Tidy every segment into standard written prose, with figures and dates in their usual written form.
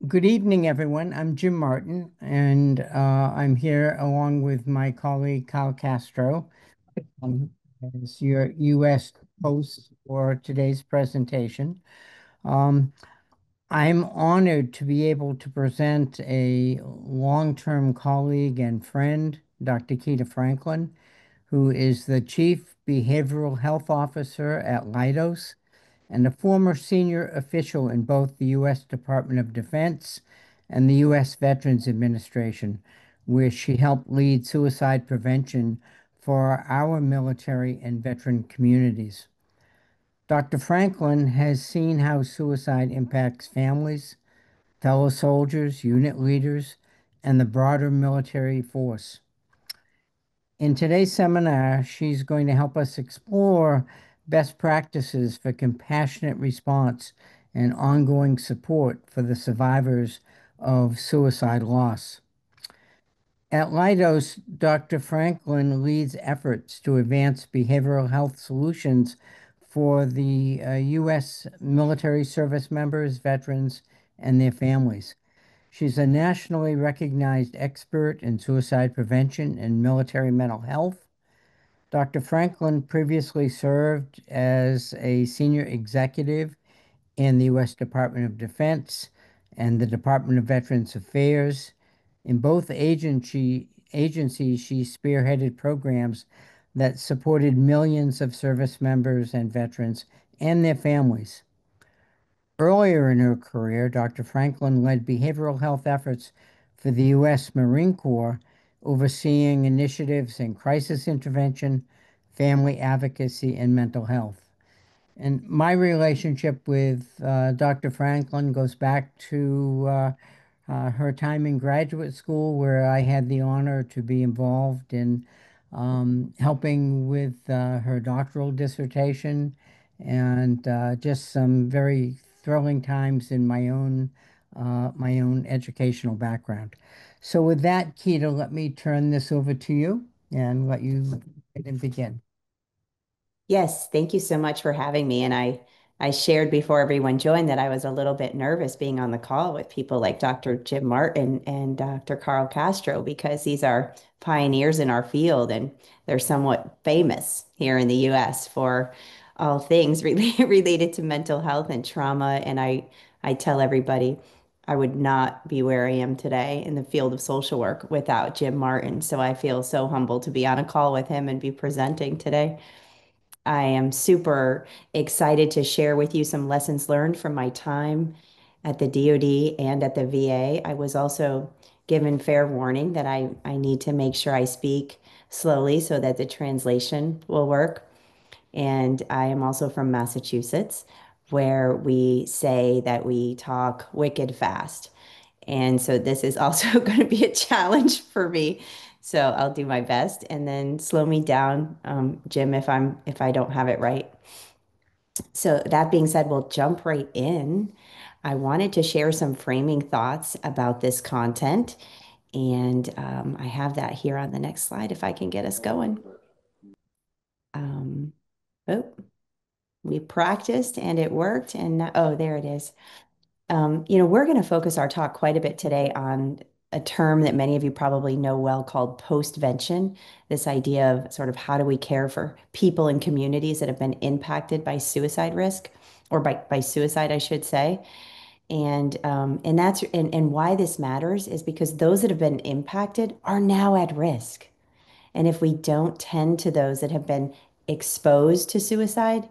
Good evening, everyone. I'm Jim Martin, and I'm here along with my colleague Kyle Castro um, as your U.S. host for today's presentation. Um, I'm honored to be able to present a long-term colleague and friend, Dr. Keita Franklin, who is the Chief Behavioral Health Officer at Leidos and a former senior official in both the U.S. Department of Defense and the U.S. Veterans Administration, where she helped lead suicide prevention for our military and veteran communities. Dr. Franklin has seen how suicide impacts families, fellow soldiers, unit leaders, and the broader military force. In today's seminar, she's going to help us explore best practices for compassionate response and ongoing support for the survivors of suicide loss. At Leidos, Dr. Franklin leads efforts to advance behavioral health solutions for the U.S. military service members, veterans, and their families. She's a nationally recognized expert in suicide prevention and military mental health. Dr. Franklin previously served as a senior executive in the U.S. Department of Defense and the Department of Veterans Affairs. In both agencies, she spearheaded programs that supported millions of service members and veterans and their families. Earlier in her career, Dr. Franklin led behavioral health efforts for the U.S. Marine Corps, overseeing initiatives in crisis intervention, family advocacy, and mental health. And my relationship with Dr. Franklin goes back to her time in graduate school, where I had the honor to be involved in helping with her doctoral dissertation and just some very thrilling times in my own educational background. So with that, Keita, let me turn this over to you and let you begin. Yes, thank you so much for having me. And I shared before everyone joined that I was a little bit nervous being on the call with people like Dr. Jim Martin and Dr. Carl Castro because these are pioneers in our field and they're somewhat famous here in the US for all things related to mental health and trauma. And I tell everybody I would not be where I am today in the field of social work without Jim Martin. So I feel so humbled to be on a call with him and be presenting today. I am super excited to share with you some lessons learned from my time at the DoD and at the VA. I was also given fair warning that I need to make sure I speak slowly so that the translation will work. And I am also from Massachusetts, where we say that we talk wicked fast. And so this is also going to be a challenge for me. So I'll do my best and then slow me down, Jim, if I don't have it right. So that being said, we'll jump right in. I wanted to share some framing thoughts about this content, and I have that here on the next slide if I can get us going. Um, oh, we practiced and it worked, and oh, there it is. We're going to focus our talk quite a bit today on a term that many of you probably know well called postvention, this idea of sort of how do we care for people and communities that have been impacted by suicide risk or by suicide, I should say. And why this matters is because those that have been impacted are now at risk. And if we don't tend to those that have been exposed to suicide,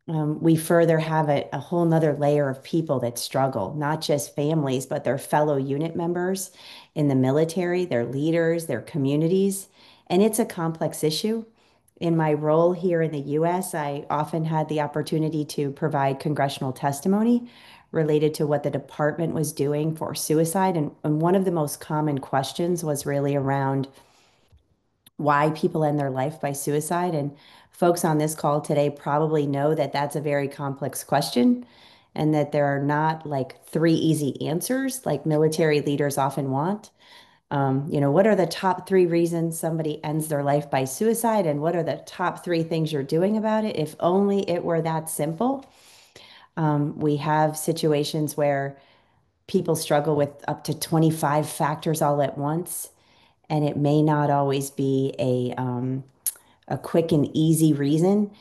we further have a whole nother layer of people that struggle, not just families, but their fellow unit members in the military, their leaders, their communities. And it's a complex issue. In my role here in the US, I often had the opportunity to provide congressional testimony related to what the department was doing for suicide. And one of the most common questions was really around why people end their life by suicide. And folks on this call today probably know that that's a very complex question and that there are not like three easy answers like military leaders often want. What are the top three reasons somebody ends their life by suicide? And what are the top three things you're doing about it? If only it were that simple. We have situations where people struggle with up to 25 factors all at once, and it may not always be a quick and easy reason.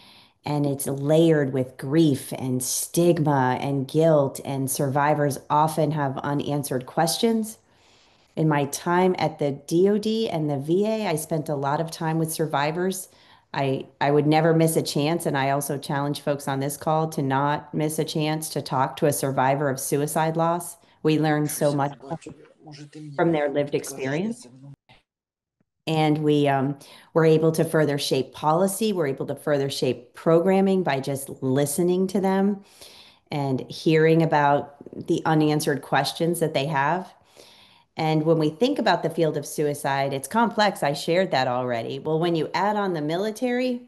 And it's layered with grief and stigma and guilt, and survivors often have unanswered questions. In my time at the DoD and the VA, I spent a lot of time with survivors. I would never miss a chance, and I also challenge folks on this call to not miss a chance to talk to a survivor of suicide loss. We learn so much from their lived experience, and we're able to further shape policy. We're able to further shape programming by just listening to them and hearing about the unanswered questions that they have. And when we think about the field of suicide, it's complex. I shared that already. Well, when you add on the military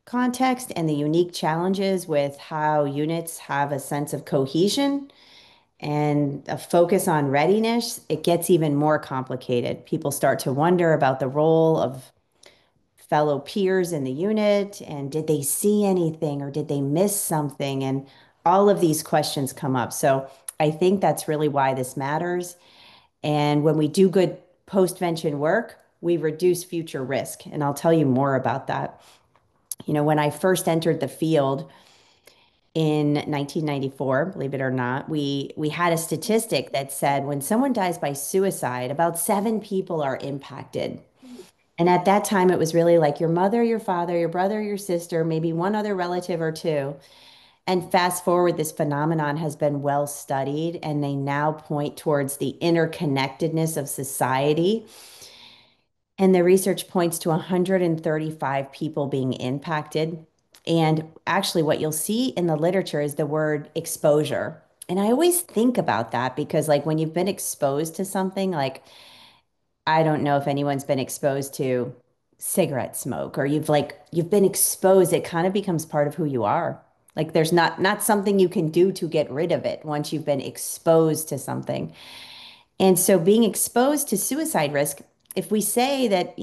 context and the unique challenges with how units have a sense of cohesion and a focus on readiness, it gets even more complicated. People start to wonder about the role of fellow peers in the unit, and did they see anything or did they miss something? And all of these questions come up. So I think that's really why this matters. And when we do good postvention work, we reduce future risk. And I'll tell you more about that. When I first entered the field in 1994, believe it or not, we had a statistic that said when someone dies by suicide, about 7 people are impacted. And at that time, it was really like your mother, your father, your brother, your sister, maybe one other relative or two. And fast forward, this phenomenon has been well studied, and they now point towards the interconnectedness of society. And the research points to 135 people being impacted. And actually, what you'll see in the literature is the word exposure. And I always think about that because, like, when you've been exposed to something, like, I don't know if anyone's been exposed to cigarette smoke or you've been exposed, it kind of becomes part of who you are. Like there's not something you can do to get rid of it once you've been exposed to something. And so being exposed to suicide risk, if we say that,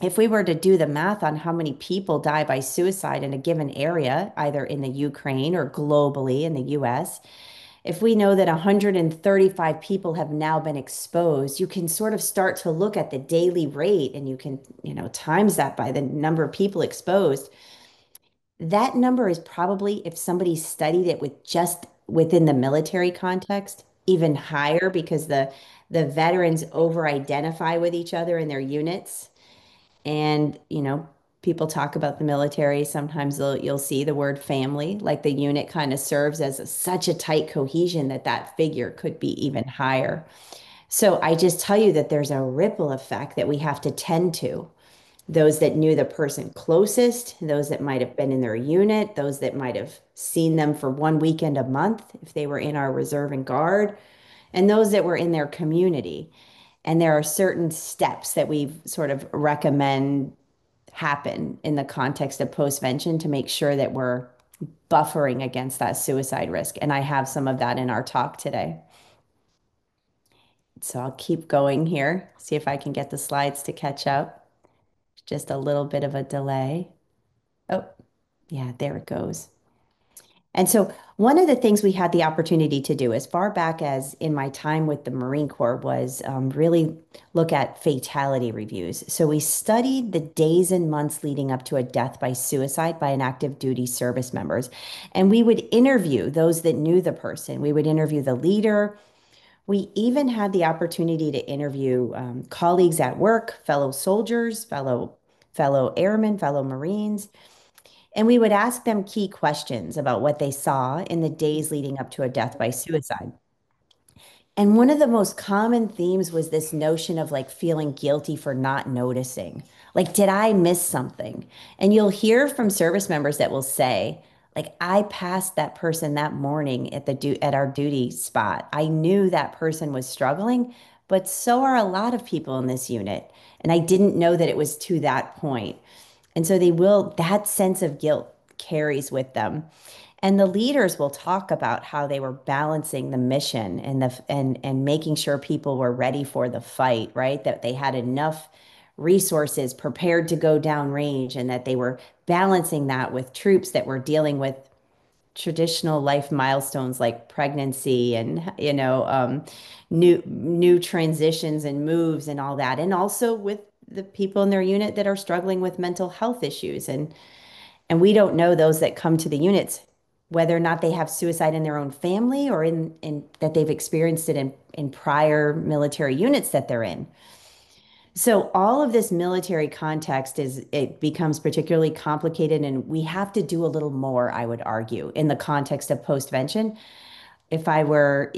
if we were to do the math on how many people die by suicide in a given area, either in the Ukraine or globally in the US, if we know that 135 people have now been exposed, you can sort of start to look at the daily rate and you can, times that by the number of people exposed. That number is probably, if somebody studied it with just within the military context, even higher because the veterans over-identify with each other in their units. And, people talk about the military. Sometimes you'll see the word family, like the unit kind of serves as such a tight cohesion that that figure could be even higher. So I just tell you that there's a ripple effect that we have to tend to. Those that knew the person closest, those that might have been in their unit, those that might have seen them for one weekend a month if they were in our reserve and guard, and those that were in their community. And there are certain steps that we sort of recommend happen in the context of postvention to make sure that we're buffering against that suicide risk. And I have some of that in our talk today. So I'll keep going here, see if I can get the slides to catch up. Just a little bit of a delay. Oh, yeah, there it goes. And so one of the things we had the opportunity to do as far back as in my time with the Marine Corps was really look at fatality reviews. So we studied the days and months leading up to a death by suicide by an active duty service members. And we would interview those that knew the person. We would interview the leader. We even had the opportunity to interview colleagues at work, fellow soldiers, fellow airmen, fellow Marines. And we would ask them key questions about what they saw in the days leading up to a death by suicide. And one of the most common themes was this notion of like feeling guilty for not noticing. Like, did I miss something? And you'll hear from service members that will say, like, I passed that person that morning at at our duty spot. I knew that person was struggling, but so are a lot of people in this unit. And I didn't know that it was to that point. And so that sense of guilt carries with them. And the leaders will talk about how they were balancing the mission and making sure people were ready for the fight, right? That they had enough resources prepared to go downrange and that they were balancing that with troops that were dealing with traditional life milestones like pregnancy and new transitions and moves and all that, and also with the people in their unit that are struggling with mental health issues. And we don't know those that come to the units whether or not they have suicide in their own family or in that they've experienced it in prior military units that they're in. So all of this military context is it becomes particularly complicated, and we have to do a little more, I would argue, in the context of postvention. If I were,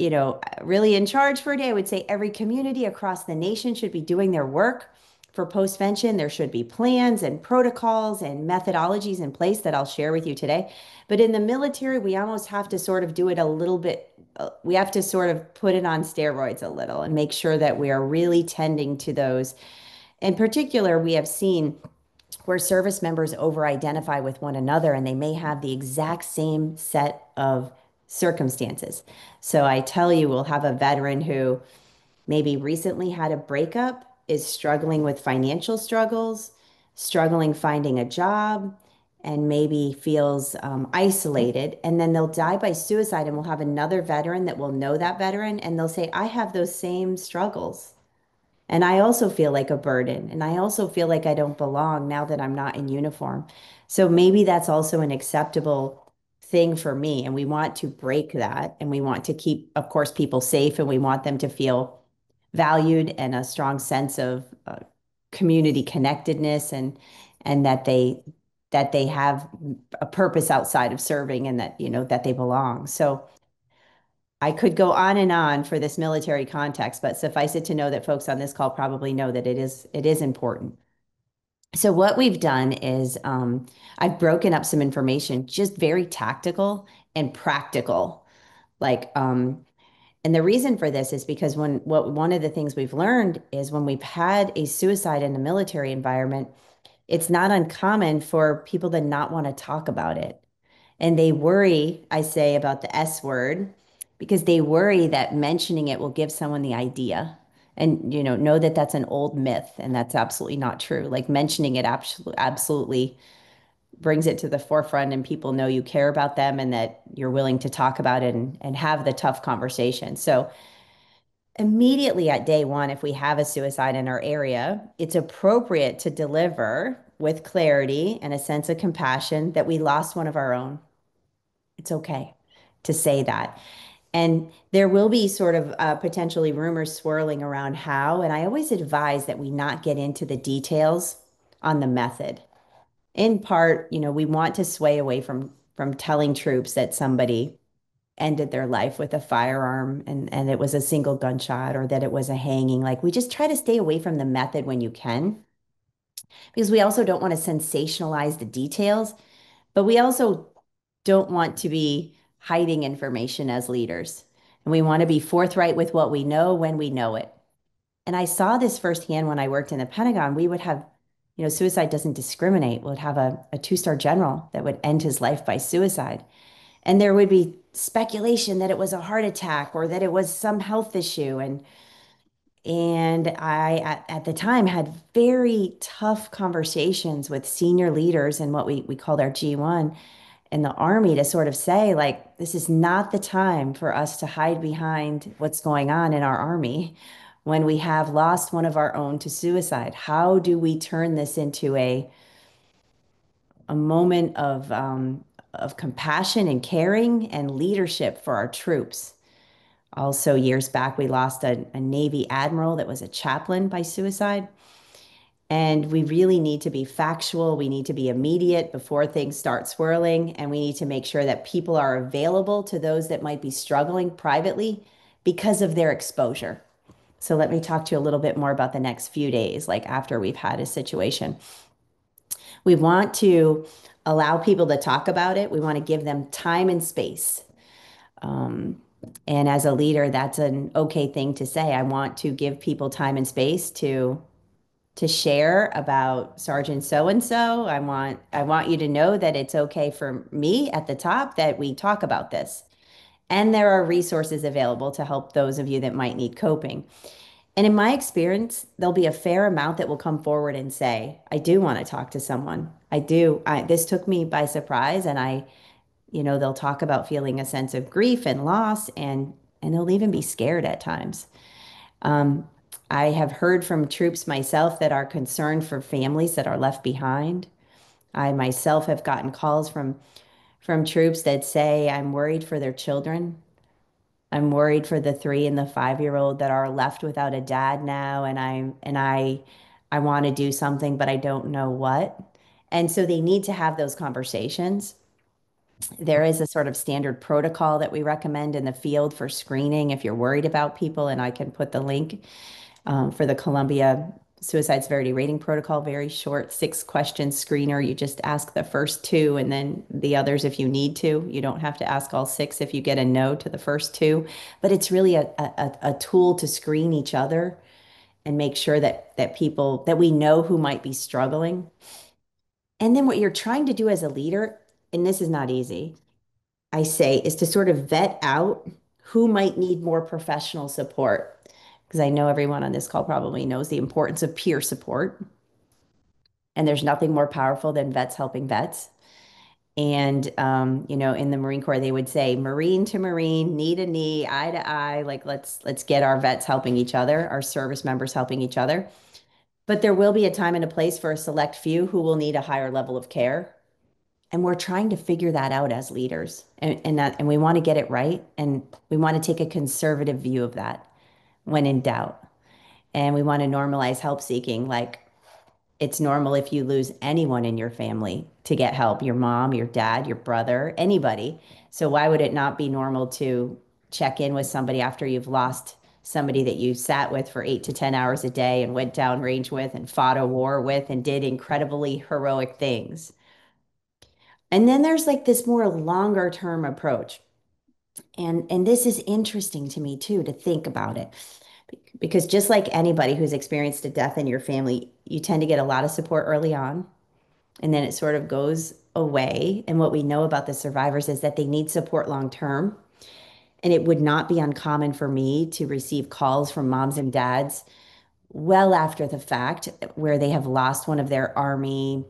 really in charge for a day, I would say every community across the nation should be doing their work for postvention. There should be plans and protocols and methodologies in place that I'll share with you today. But in the military, we almost have to sort of do it a little bit. We have to sort of put it on steroids a little and make sure that we are really tending to those. In particular, we have seen where service members over-identify with one another and they may have the exact same set of circumstances. So I tell you, we'll have a veteran who maybe recently had a breakup, is struggling with financial struggles, struggling finding a job, and maybe feels isolated. And then they'll die by suicide, and we'll have another veteran that will know that veteran, and they'll say, I have those same struggles. And I also feel like a burden. And I also feel like I don't belong now that I'm not in uniform. So maybe that's also an acceptable thing for me. And we want to break that. And we want to keep, of course, people safe. And we want them to feel valued and a strong sense of community connectedness and that they have a purpose outside of serving and that, that they belong. So I could go on and on for this military context, but suffice it to know that folks on this call probably know that it is important. So what we've done is I've broken up some information, just very tactical and practical. Like, and the reason for this is because one of the things we've learned is when we've had a suicide in the military environment, it's not uncommon for people to not want to talk about it. And they worry, I say, about the S word because they worry that mentioning it will give someone the idea. And, know that that's an old myth and that's absolutely not true. Like mentioning it absolutely brings it to the forefront and people know you care about them and that you're willing to talk about it and have the tough conversation. So immediately at day one, if we have a suicide in our area, it's appropriate to deliver with clarity and a sense of compassion that we lost one of our own. It's okay to say that. And there will be sort of potentially rumors swirling around how, and I always advise that we not get into the details on the method. In part, we want to sway away from telling troops that somebody ended their life with a firearm and it was a single gunshot or that it was a hanging. Like we just try to stay away from the method when you can, because we also don't want to sensationalize the details, but we also don't want to be hiding information as leaders. And we want to be forthright with what we know when we know it. And I saw this firsthand when I worked in the Pentagon. We would have, suicide doesn't discriminate. We'd have a two-star general that would end his life by suicide. And there would be speculation that it was a heart attack or that it was some health issue. And I, at the time, had very tough conversations with senior leaders and what we called our G1 in the Army to sort of say, like, this is not the time for us to hide behind what's going on in our Army when we have lost one of our own to suicide. How do we turn this into a moment of compassion and caring and leadership for our troops? Also, years back, we lost a Navy admiral that was a chaplain by suicide. And we really need to be factual. We need to be immediate before things start swirling. And we need to make sure that people are available to those that might be struggling privately because of their exposure. So let me talk to you a little bit more about the next few days, like after we've had a situation. We want to allow people to talk about it. We want to give them time and space. Um, and as a leader, that's an okay thing to say. I want to give people time and space to share about Sergeant so and so. I want you to know that it's okay for me at the top that we talk about this. And there are resources available to help those of you that might need coping. And in my experience, there'll be a fair amount that will come forward and say, I do want to talk to someone. I do. This took me by surprise and They'll talk about feeling a sense of grief and loss, and they'll even be scared at times. Um, I have heard from troops myself that are concerned for families that are left behind. I myself have gotten calls from troops that say, I'm worried for their children. I'm worried for the 3 and the 5-year-old that are left without a dad now, and I want to do something, but I don't know what. And so they need to have those conversations. There is a sort of standard protocol that we recommend in the field for screening if you're worried about people, and I can put the link for the Columbia Suicide Severity Rating Protocol, very short 6-question screener. You just ask the first two and then the others if you need to. You don't have to ask all six if you get a no to the first two, but it's really a tool to screen each other and make sure that people that we know who might be struggling. And then what you're trying to do as a leader, and this is not easy, I say, is to sort of vet out who might need more professional support. Because I know everyone on this call probably knows the importance of peer support. And there's nothing more powerful than vets helping vets. And, in the Marine Corps, they would say Marine to Marine, knee to knee, eye to eye, like let's get our vets helping each other, our service members helping each other. But there will be a time and a place for a select few who will need a higher level of care. And we're trying to figure that out as leaders. And we want to get it right. And we want to take a conservative view of that when in doubt. And we want to normalize help seeking. Like it's normal if you lose anyone in your family to get help, your mom, your dad, your brother, anybody. So why would it not be normal to check in with somebody after you've lost somebody that you sat with for 8 to 10 hours a day and went downrange with and fought a war with and did incredibly heroic things? And then there's like this more longer term approach. And this is interesting to me too, to think about it. Because just like anybody who's experienced a death in your family, you tend to get a lot of support early on, and then it sort of goes away. And what we know about the survivors is that they need support long term. And it would not be uncommon for me to receive calls from moms and dads well after the fact where they have lost one of their Army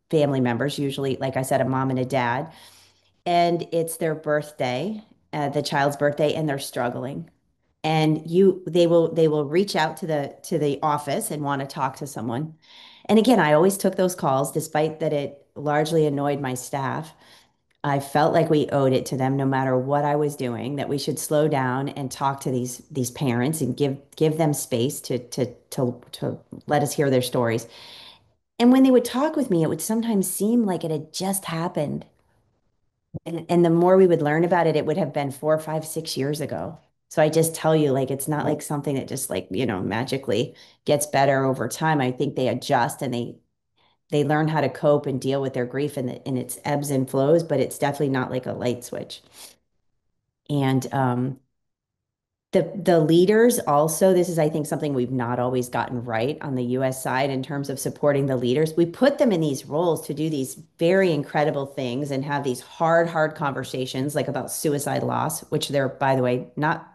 family members, usually, like I said, a mom and a dad, and it's their birthday, the child's birthday, and they're struggling. And they will reach out to the office and want to talk to someone. And again, I always took those calls, despite that it largely annoyed my staff. I felt like we owed it to them, no matter what I was doing, that we should slow down and talk to these parents and give them space to let us hear their stories. And when they would talk with me, it would sometimes seem like it had just happened. And the more we would learn about it, it would have been 4, 5, 6 years ago. So I just tell you, like, it's not like something that just like, magically gets better over time. I think they adjust and they learn how to cope and deal with their grief in its ebbs and flows, but it's definitely not like a light switch. And the leaders also, this is, I think, something we've not always gotten right on the US side in terms of supporting the leaders. We put them in these roles to do these very incredible things and have these hard conversations like about suicide loss, which they're, by the way, not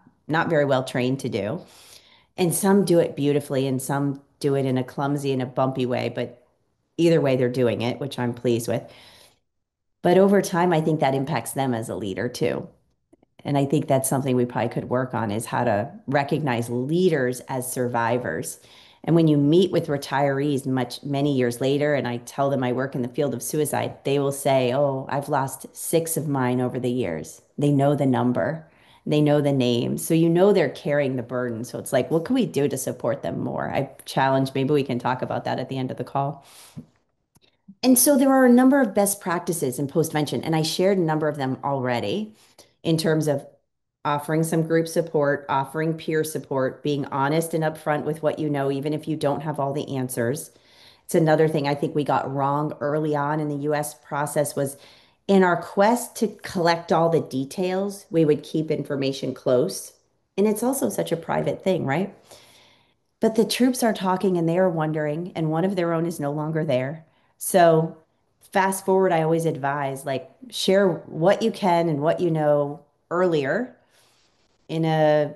very well trained to do. And some do it beautifully and some do it in a clumsy and a bumpy way, but either way they're doing it, which I'm pleased with. But over time, I think that impacts them as a leader too. And I think that's something we probably could work on, is how to recognize leaders as survivors. And when you meet with retirees many years later, and I tell them I work in the field of suicide, they will say, "Oh, I've lost 6 of mine over the years." They know the number, they know the names. So they're carrying the burden. So it's like, what can we do to support them more? I challenge, maybe we can talk about that at the end of the call. And so there are a number of best practices in postvention, and I shared a number of them already in terms of offering some group support, offering peer support, being honest and upfront with what you know, even if you don't have all the answers. It's another thing I think we got wrong early on in the US process was in our quest to collect all the details, we would keep information close. And it's also such a private thing, right? But the troops are talking and they are wondering, and one of their own is no longer there. So fast forward, I always advise like share what you can and what you know earlier in a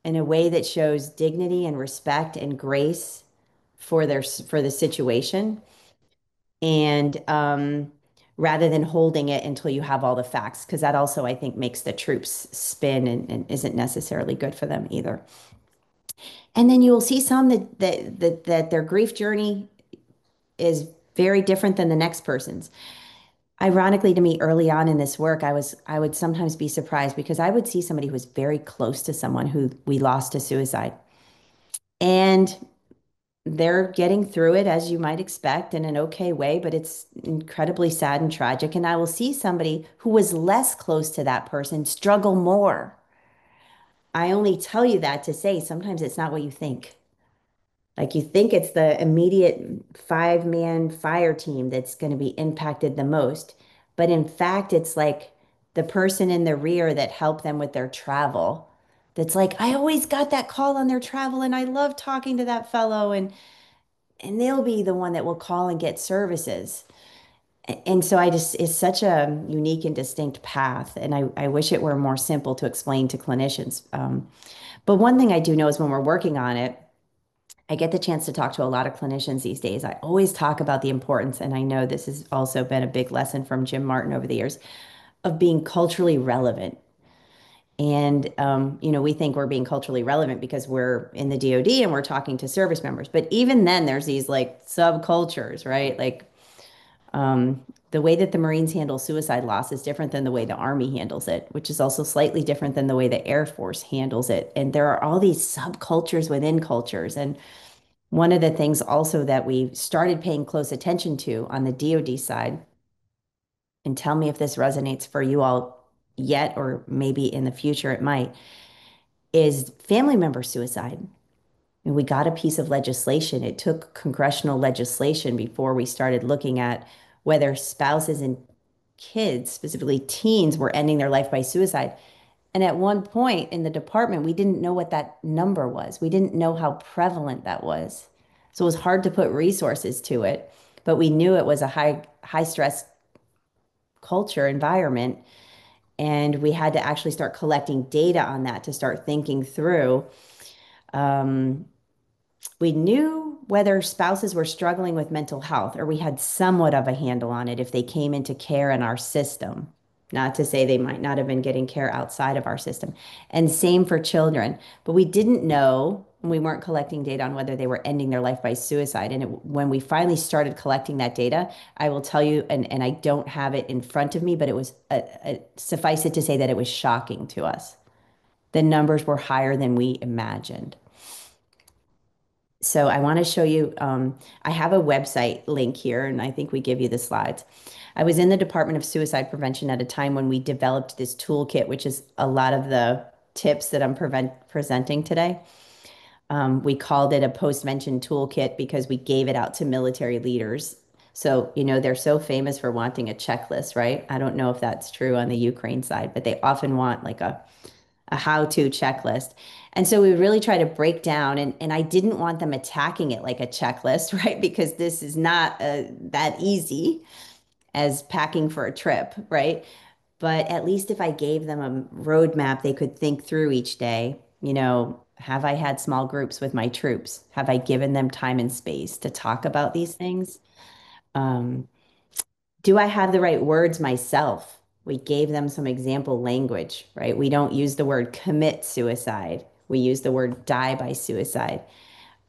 way that shows dignity and respect and grace for the situation, and rather than holding it until you have all the facts, because that also, I think, makes the troops spin and isn't necessarily good for them either. And then you will see some that their grief journey is very different than the next person's. Ironically, to me, early on in this work, I would sometimes be surprised because I would see somebody who was very close to someone who we lost to suicide. And they're getting through it as you might expect in an okay way, but it's incredibly sad and tragic. And I will see somebody who was less close to that person struggle more. I only tell you that to say sometimes it's not what you think. Like you think it's the immediate five-man fire team that's going to be impacted the most. But in fact, it's like the person in the rear that helped them with their travel. That's like, I always got that call on their travel and I love talking to that fellow and they'll be the one that will call and get services. And so I just, it's such a unique and distinct path. And I wish it were more simple to explain to clinicians. But one thing I do know is when we're working on it, I get the chance to talk to a lot of clinicians these days. I always talk about the importance, and I know this has also been a big lesson from Jim Martin over the years, of being culturally relevant. And, we think we're being culturally relevant because we're in the DoD and we're talking to service members. But even then, there's these like subcultures, right? Like the way that the Marines handle suicide loss is different than the way the Army handles it, which is also slightly different than the way the Air Force handles it. And there are all these subcultures within cultures. And one of the things also that we started paying close attention to on the DoD side, and tell me if this resonates for you all yet, or maybe in the future it might, is family member suicide. And we got a piece of legislation. It took congressional legislation before we started looking at whether spouses and kids, specifically teens, were ending their life by suicide. And at one point in the department, we didn't know what that number was. We didn't know how prevalent that was. So it was hard to put resources to it, but we knew it was a high stress culture environment. And we had to actually start collecting data on that to start thinking through. Um, we knew whether spouses were struggling with mental health, or we had somewhat of a handle on it if they came into care in our system. Not to say they might not have been getting care outside of our system. And same for children. But we didn't know, we weren't collecting data on whether they were ending their life by suicide. And when we finally started collecting that data, I will tell you, and I don't have it in front of me, but it was suffice it to say that it was shocking to us. The numbers were higher than we imagined. So I want to show you, I have a website link here, and I think we give you the slides. I was in the Department of Suicide Prevention at a time when we developed this toolkit, which is a lot of the tips that I'm presenting today. We called it a post-vention toolkit because we gave it out to military leaders. So, they're so famous for wanting a checklist, right? I don't know if that's true on the Ukraine side, but they often want like a how-to checklist. And so we really try to break down, and I didn't want them attacking it like a checklist, right? Because this is not that easy as packing for a trip, right? But at least if I gave them a roadmap they could think through each day, have I had small groups with my troops? Have I given them time and space to talk about these things? Um, do I have the right words myself? We gave them some example language, right? We don't use the word commit suicide. We use the word die by suicide.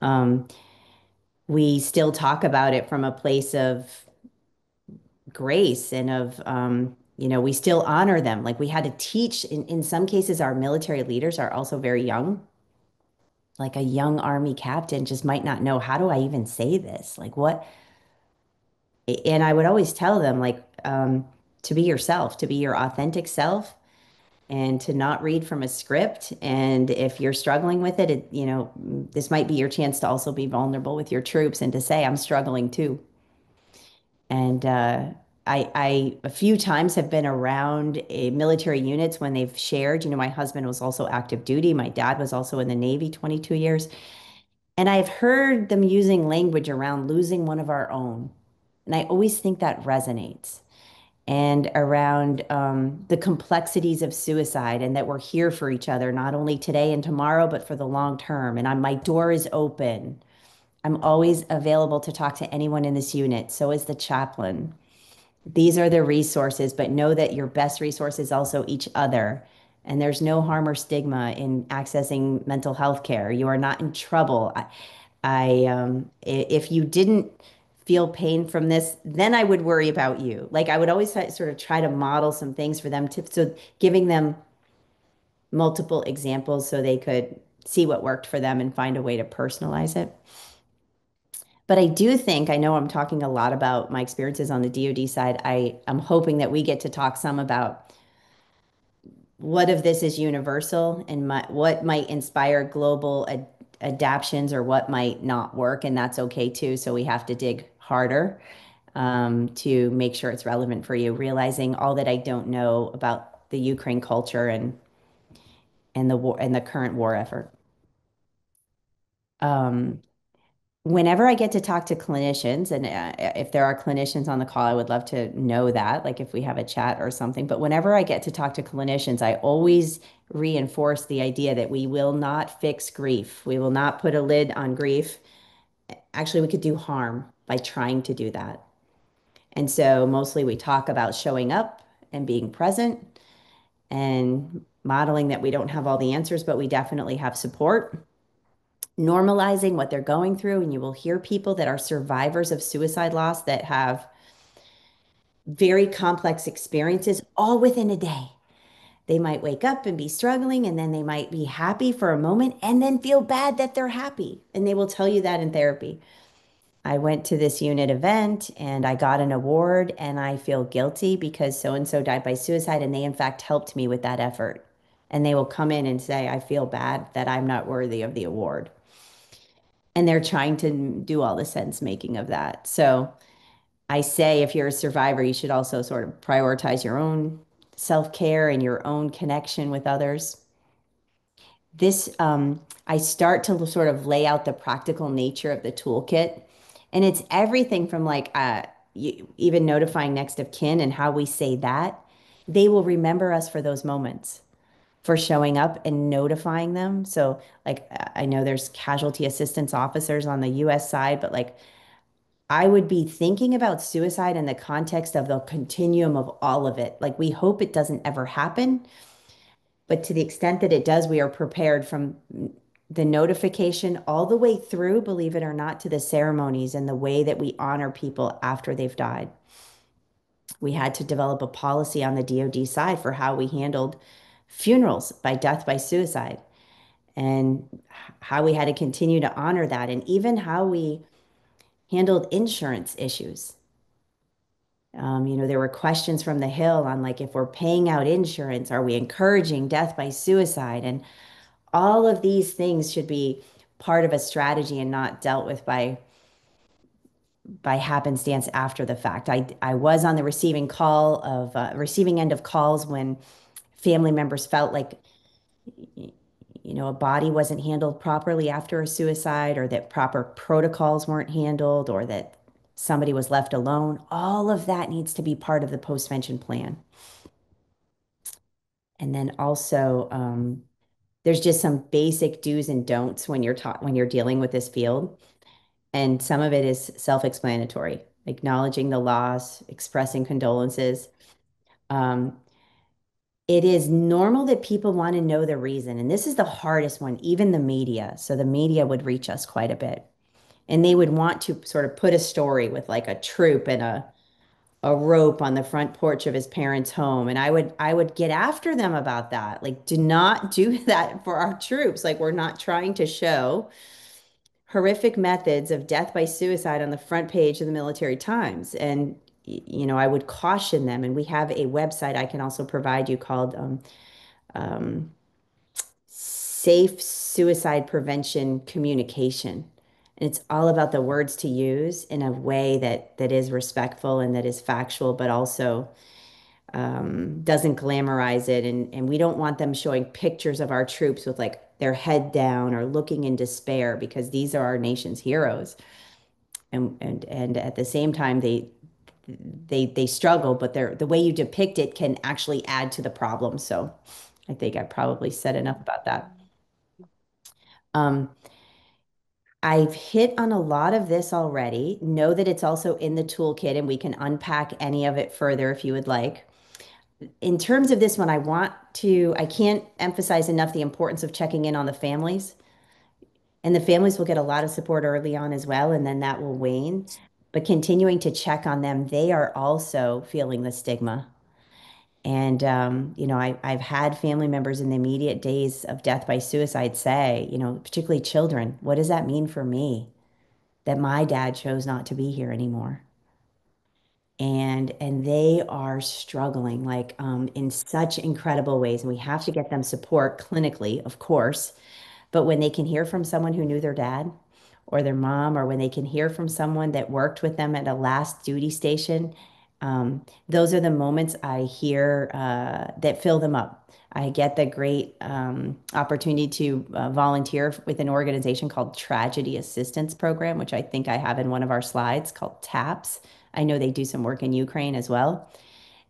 Um, we still talk about it from a place of grace and of, we still honor them. Like we had to teach, in some cases, our military leaders are also very young. Like a young Army captain just might not know, how do I even say this? Like what? And I would always tell them, like, to be yourself, to be your authentic self, and to not read from a script. And if you're struggling with it, this might be your chance to also be vulnerable with your troops and to say, I'm struggling too. And I a few times have been around military units when they've shared. My husband was also active duty. My dad was also in the Navy 22 years. And I've heard them using language around losing one of our own. And I always think that resonates. And around the complexities of suicide, and that we're here for each other, not only today and tomorrow, but for the long term. And my door is open. I'm always available to talk to anyone in this unit. So is the chaplain. These are the resources, but know that your best resource is also each other. And there's no harm or stigma in accessing mental health care. You are not in trouble. If you didn't feel pain from this, then I would worry about you. Like I would always sort of try to model some things for them to, so giving them multiple examples so they could see what worked for them and find a way to personalize it. But I do think, I know I'm talking a lot about my experiences on the DoD side. I'm hoping that we get to talk some about what of this is universal and what might inspire global adaptions or what might not work. And that's okay too. So we have to dig harder to make sure it's relevant for you, realizing all that I don't know about the Ukraine culture and the war and the current war effort. Um, Whenever I get to talk to clinicians, and if there are clinicians on the call, I would love to know that, like if we have a chat or something. But whenever I get to talk to clinicians, I always reinforce the idea that we will not fix grief. We will not put a lid on grief. Actually, we could do harm by trying to do that. And so mostly we talk about showing up and being present and modeling that we don't have all the answers, but we definitely have support, normalizing what they're going through. And you will hear people that are survivors of suicide loss that have very complex experiences all within a day. They might wake up and be struggling, and then they might be happy for a moment and then feel bad that they're happy. And they will tell you that in therapy. I went to this unit event and I got an award, and I feel guilty because so and so died by suicide. And they, in fact, helped me with that effort. And they will come in and say, I feel bad that I'm not worthy of the award. And they're trying to do all the sense making of that. So I say, if you're a survivor, you should also sort of prioritize your own self-care and your own connection with others. I start to sort of lay out the practical nature of the toolkit. And it's everything from like even notifying next of kin and how we say that. They will remember us for those moments, for showing up and notifying them. So, like, I know there's casualty assistance officers on the US side, but like, I would be thinking about suicide in the context of the continuum of all of it. Like, we hope it doesn't ever happen, but to the extent that it does, we are prepared from the notification all the way through, believe it or not, to the ceremonies and the way that we honor people after they've died. We had to develop a policy on the DoD side for how we handled funerals by death by suicide and how we had to continue to honor that, and even how we handled insurance issues. There were questions from the Hill on like if we're paying out insurance, are we encouraging death by suicide? And all of these things should be part of a strategy and not dealt with by happenstance after the fact. I was on the receiving end of calls when family members felt like a body wasn't handled properly after a suicide, or that proper protocols weren't handled, or that somebody was left alone. All of that needs to be part of the postvention plan. And then also, there's just some basic do's and don'ts when you're dealing with this field. And some of it is self-explanatory, acknowledging the loss, expressing condolences. Um, it is normal that people want to know the reason. And this is the hardest one, even the media. So the media would reach us quite a bit. And they would want to sort of put a story with like a troop and a rope on the front porch of his parents' home. And I would get after them about that. Like, do not do that for our troops. Like, we're not trying to show horrific methods of death by suicide on the front page of the Military Times. And I would caution them. And we have a website I can also provide you called um, Safe Suicide Prevention Communication. And it's all about the words to use in a way that is respectful and that is factual, but also doesn't glamorize it. And we don't want them showing pictures of our troops with like their head down or looking in despair, because these are our nation's heroes. And at the same time, they struggle, but the way you depict it can actually add to the problem. So I think I probably said enough about that. Um, I've hit on a lot of this already. Know that it's also in the toolkit and we can unpack any of it further if you would like. In terms of this one, I can't emphasize enough the importance of checking in on the families. And the families will get a lot of support early on as well, and then that will wane. But continuing to check on them, they are also feeling the stigma. And, I've had family members in the immediate days of death by suicide say, particularly children, what does that mean for me that my dad chose not to be here anymore? And they are struggling like in such incredible ways. And we have to get them support clinically, of course. But when they can hear from someone who knew their dad or their mom, or when they can hear from someone that worked with them at a last duty station, those are the moments I hear that fill them up. I get the great opportunity to volunteer with an organization called Tragedy Assistance Program, which I think I have in one of our slides called TAPS. I know they do some work in Ukraine as well.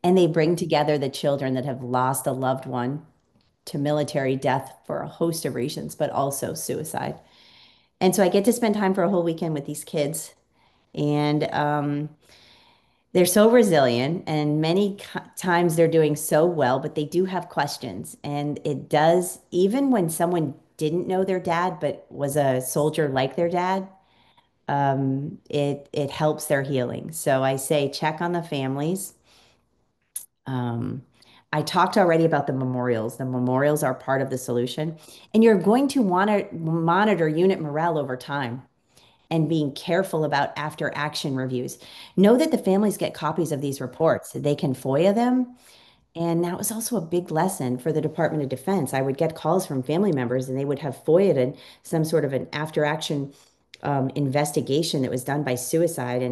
And they bring together the children that have lost a loved one to military death for a host of reasons, but also suicide. And so I get to spend time for a whole weekend with these kids. And they're so resilient, and many times they're doing so well, but they do have questions. And it does, even when someone didn't know their dad, but was a soldier like their dad, it helps their healing. So I say check on the families. Um, I talked already about the memorials. The memorials are part of the solution, and you're going to want to monitor unit morale over time and being careful about after action reviews. Know that the families get copies of these reports. They can FOIA them. And that was also a big lesson for the Department of Defense. I would get calls from family members and they would have FOIA'd some sort of an after action investigation that was done by suicide.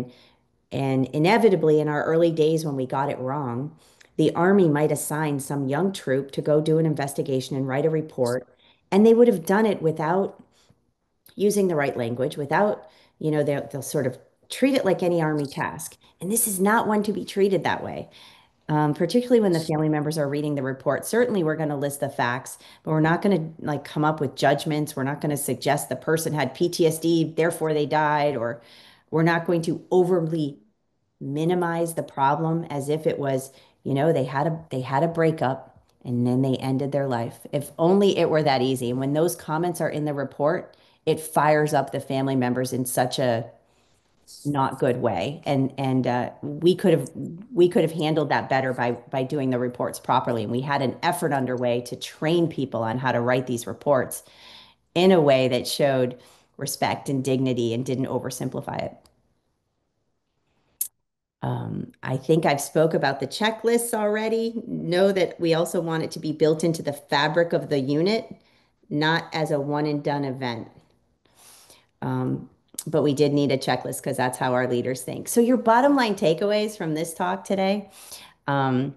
And inevitably, in our early days when we got it wrong, the Army might assign some young troop to go do an investigation and write a report. And they would have done it without using the right language, without, they'll sort of treat it like any Army task. And this is not one to be treated that way. Particularly when the family members are reading the report. Certainly, we're going to list the facts, but we're not going to like come up with judgments. We're not going to suggest the person had PTSD, therefore they died, or we're not going to overly minimize the problem as if it was, they had a breakup and then they ended their life. If only it were that easy. And when those comments are in the report, it fires up the family members in such a not good way. And we could have handled that better by doing the reports properly. And we had an effort underway to train people on how to write these reports in a way that showed respect and dignity and didn't oversimplify it. I think I've spoke about the checklists already. Know that we also want it to be built into the fabric of the unit, not as a one and done event. Um, but we did need a checklist because that's how our leaders think. So your bottom line takeaways from this talk today, um,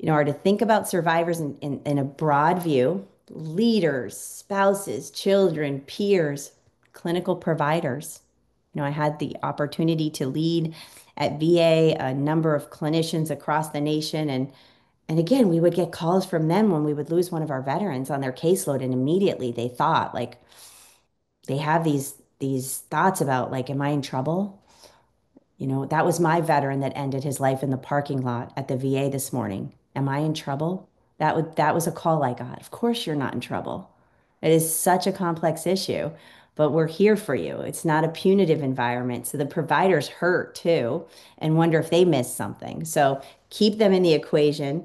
are to think about survivors in a broad view, leaders, spouses, children, peers, clinical providers. I had the opportunity to lead at VA a number of clinicians across the nation, and again, we would get calls from them when we would lose one of our veterans on their caseload, and immediately they thought like they have these thoughts about like, am I in trouble? That was my veteran that ended his life in the parking lot at the VA this morning. Am I in trouble? That was a call I got. Of course you're not in trouble. It is such a complex issue, but we're here for you. It's not a punitive environment. So the providers hurt too and wonder if they missed something. So keep them in the equation.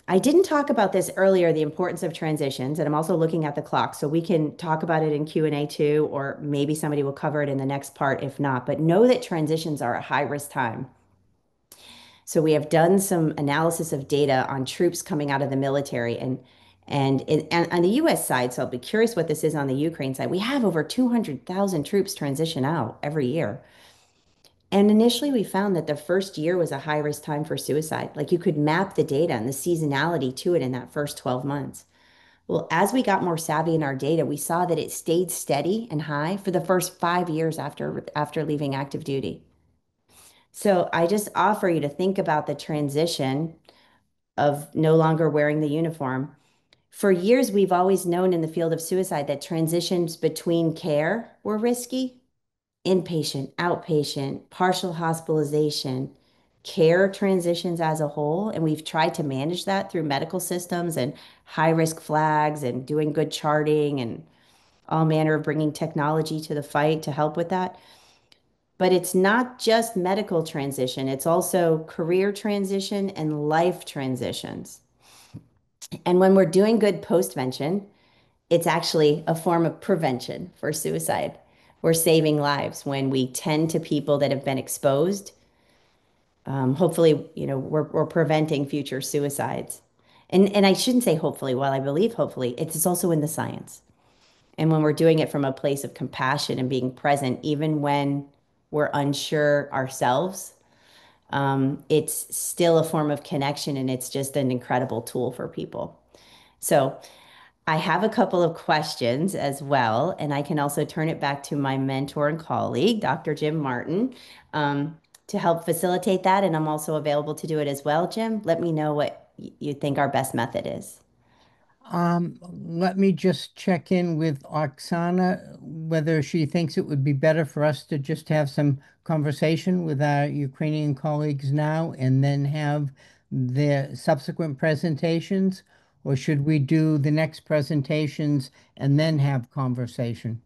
I didn't talk about this earlier, the importance of transitions, and I'm also looking at the clock, so we can talk about it in Q&A too, or maybe somebody will cover it in the next part if not. But know that transitions are a high risk time. So we have done some analysis of data on troops coming out of the military and on the US side, so I'll be curious what this is on the Ukraine side. We have over 200,000 troops transition out every year. And initially, we found that the first year was a high risk time for suicide. Like you could map the data and the seasonality to it in that first 12 months. Well, as we got more savvy in our data, we saw that it stayed steady and high for the first 5 years after leaving active duty. So I just offer you to think about the transition of no longer wearing the uniform For years, we've always known in the field of suicide that transitions between care were risky. Inpatient, outpatient, partial hospitalization, care transitions as a whole. And we've tried to manage that through medical systems and high risk flags and doing good charting and all manner of bringing technology to the fight to help with that. But it's not just medical transition, it's also career transition and life transitions. And when we're doing good postvention, it's actually a form of prevention for suicide. We're saving lives when we tend to people that have been exposed. Hopefully, we're preventing future suicides. And I shouldn't say hopefully, while I believe hopefully, it's also in the science. And when we're doing it from a place of compassion and being present, even when we're unsure ourselves, it's still a form of connection and it's just an incredible tool for people. So I have a couple of questions as well, and I can also turn it back to my mentor and colleague, Dr. Jim Martin, to help facilitate that. And I'm also available to do it as well. Jim, let me know what you think our best method is. Let me just check in with Oksana whether she thinks it would be better for us to just have some conversation with our Ukrainian colleagues now and then have the subsequent presentations, or should we do the next presentations and then have conversation?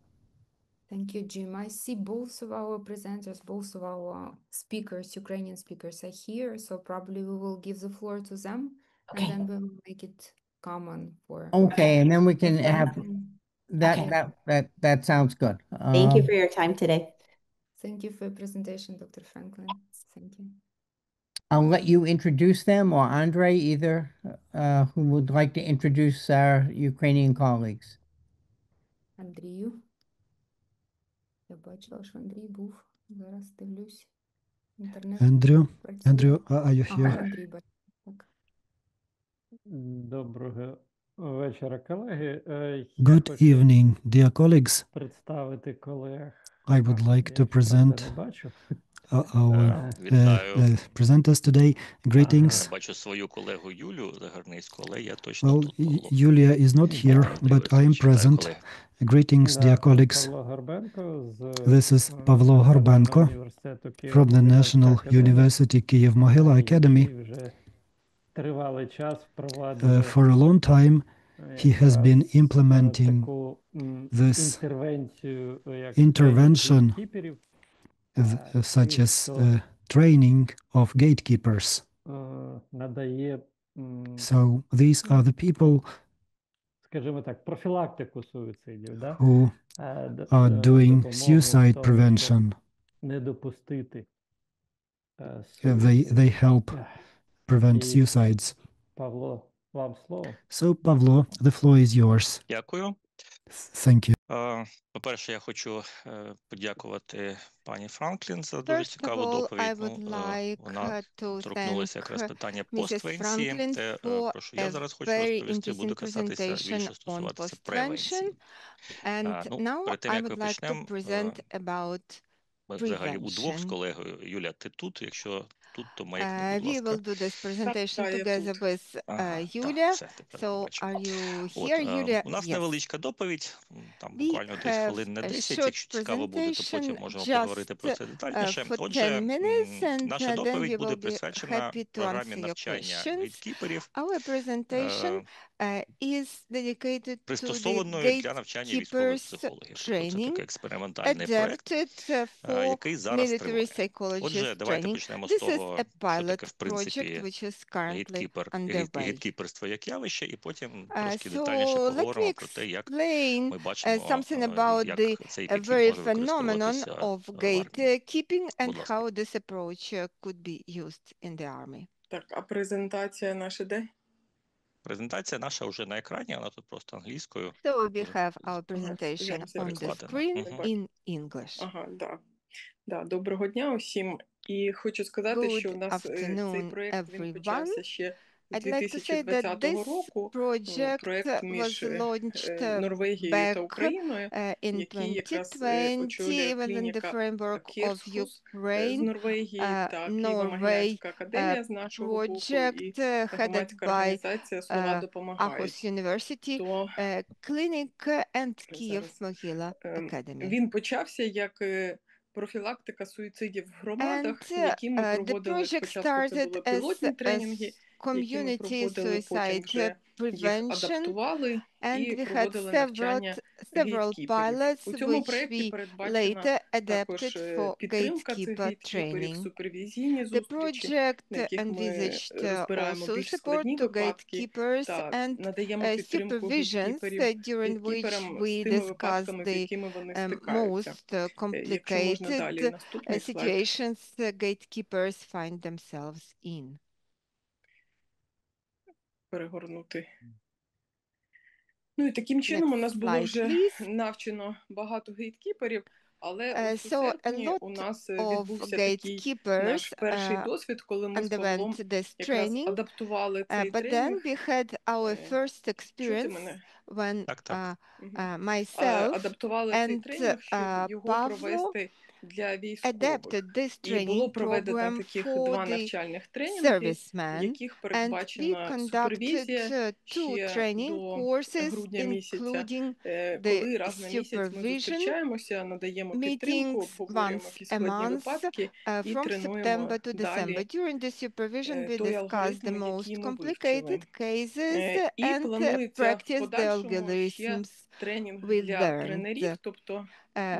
Thank you, Jim. I see both of our presenters, both of our speakers, Ukrainian speakers are here, so probably we will give the floor to them and Okay. then we will make it common for Okay, and then we can have everyone. that Okay. that sounds good. Thank you for your time today. Thank you for your presentation, Dr. Franklin. Thank you. I'll let you introduce them, or Andre, either who would like to introduce our Ukrainian colleagues. Андрію. Я бачила, що Андрій був. Зараз дивлюсь. Інтернет Andrew, працює. are you Ага, here? Андрій бачу. Так. Доброго вечора, колеги. Я Good хочу evening, dear colleagues. представити колег. I would like to Я щоправда present не бачу. our Вітаю. presenters today. Greetings. Бачу свою колегу Юлю Загарницьку, але я точно Well, тут, Павло. Julia is not here, Андрій but I am Борисович, вітаю, present. колеги. Greetings, dear colleagues. Павло Горбенко з This is Pavlo Національного Gorbenko університету from the Києво-Могилянська National академія, University Kyiv-Mohyla Academy. який вже тривалий час впроваджує For a long time, he has been implementing таку this інтервенцію, як intervention, гейткіперів, such as training of gatekeepers. надає, So these are the people скажімо так, профілактику суїцидів, да? who are doing Допомогу в suicide тому, щоб prevention. не допустити They суїцид. help prevent І, suicides. Павло, вам слово. So, Pavlo, the floor is yours. Дякую. Thank you. По-перше, я хочу подякувати пані Франклін за дуже цікаву доповідь. Вона торкнулася якраз питання поственції. Те, про що я зараз хочу розповісти, буде касатися більше стосуватися превенції. Перед тим, як ми почнемо, ми взагалі удвох з колегою. Юля, ти тут? Якщо тут, то маякни, будь ласка. We will do this presentation together with Yulia. Так, все, тепер So побачимо. are you here, Yulia? У нас Yes. невеличка доповідь, там We буквально 10 have хвилин на a 10. short Якщо цікаво буде, то потім presentation можемо just поговорити про це детальніше. for Отже, 10 minutes, and наша then доповідь we буде will be присвячена happy to програмі answer your навчання questions. гейткіперів, Our presentation is dedicated to the пристосованої для навчання військових gatekeepers психологів. Тобто це training, такий експериментальний проект, adapted for який зараз military триває. Отже, psychologist давайте training. почнемо з This is того, a що pilot таке, в project принципі, which is currently гейткіперство як явище, і потім трошки So детальніше let me поговоримо про те, як explain ми бачимо, something about the як цей підхід very може phenomenon використовуватися of в армії. gatekeeping and Будь ласка. how this approach could be used in the army. Так, а презентація наша де? Презентація наша вже на екрані, вона тут просто англійською. So we have our presentation я on the перекладена. screen Мгм. in English. Ага, да. Доброго дня усім. І хочу сказати, що у Good нас цей afternoon, проєкт він everyone. почався ще I'd like to say that 2020 this року project проект was між launched Норвегією та back Україною, in який якраз 2020 очолює within the клініка framework of Кірсхус з Ukraine. Норвегії та Norway Києво-Могилянська академія з нашого боку і project headed громадська by організація «Слова Aarhus допомагають». University, То Clinic and зараз Kyiv-Могила Academy. Він почався як профілактика суїцидів в громадах, And які ми the проводили. project Спочатку це були started as пілотні тренінги, які ми community проводили, потім suicide вже їх prevention, адаптували and і we had проводили навчання several гейткіперів. pilots У цьому which проєкті we передбачена later також adapted for підтримка цих gatekeeper гейткіперів, training. супервізійні The зустрічі, project на яких ми envisaged розбираємо also більш support складні to випадки gatekeepers та and надаємо підтримку supervisions during which гейткіперам з we тими discuss випадками, з the якими вони стикаються. most Якщо можна далі, complicated наступний слайд. situations gatekeepers find themselves in. Перегорнути. Ну і таким чином у нас було вже навчено багато гейткіперів, але ось у серпні у нас відбувся такий наш перший досвід, коли ми з Павлом якраз адаптували цей тренінг. Чути мене? Адаптували цей тренінг, щоб його провести для військових. І було проведено таких 2 навчальних тренінги, в яких передбачена супервізія ще до грудня місяця, коли раз на місяць ми зустрічаємося, надаємо підтримку, обговорюємо якісь складні випадки і тренуємо далі той алгоритм, який ми вивчили. І планується в подальшому ще тренінг для тренерів, тобто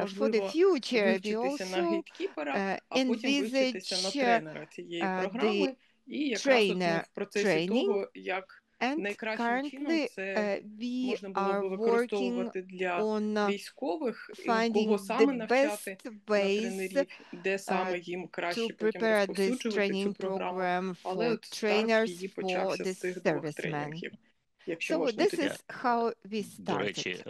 можливо вивчитися на гейткіпера, а потім вивчитися на тренера цієї програми. І якраз от ми в процесі того, як найкращим чином це можна було би використовувати для військових, кого саме навчати на тренерів, де саме їм краще потім розповсюджувати цю програму. Але от старт її почався з цих 2 тренінгів. Якщо можна, тоді. До речі,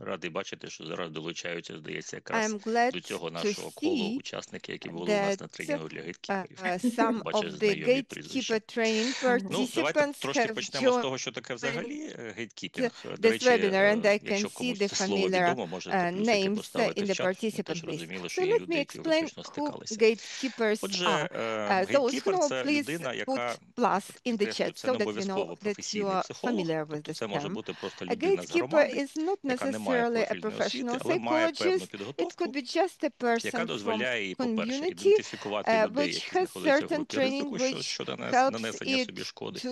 радий бачити, що зараз долучаються, здається, якраз до цього нашого колу учасники, які були у нас на тренінгу для гейткіперів. Бачиш, знайомі прізвища. Ну, давайте трошки почнемо з того, що таке взагалі гейткіпінг. До речі, якщо комусь це слово відомо, можете плюсики поставити в чат, ми теж розуміли, що є люди, які вже точно стикалися. Отже, гейткіпер – це людина, яка, підкреслюю, це не обов'язково професійний психолог, тобто це може бути просто людина з громади, яка не має профільної освіти, але має певну підготовку, яка дозволяє їй, по-перше, ідентифікувати людей, які знаходяться в групі ризику щодо нанесення собі шкоди. І,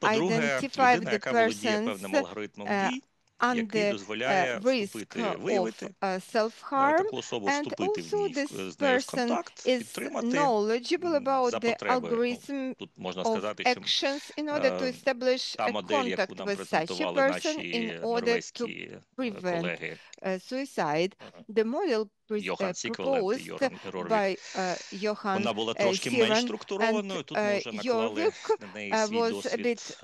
по-друге, людина, яка володіє певним алгоритмом дій, який дозволяє виявити таку особу, вступити з нею в контакт, підтримати за потреби. Ну, тут можна сказати, що та модель, яку нам презентували наші норвезькі колеги Йохан Сіквеленд і Йоран Рорвік, вона була трошки менш структурованою. Тут ми вже наклали на неї свій досвід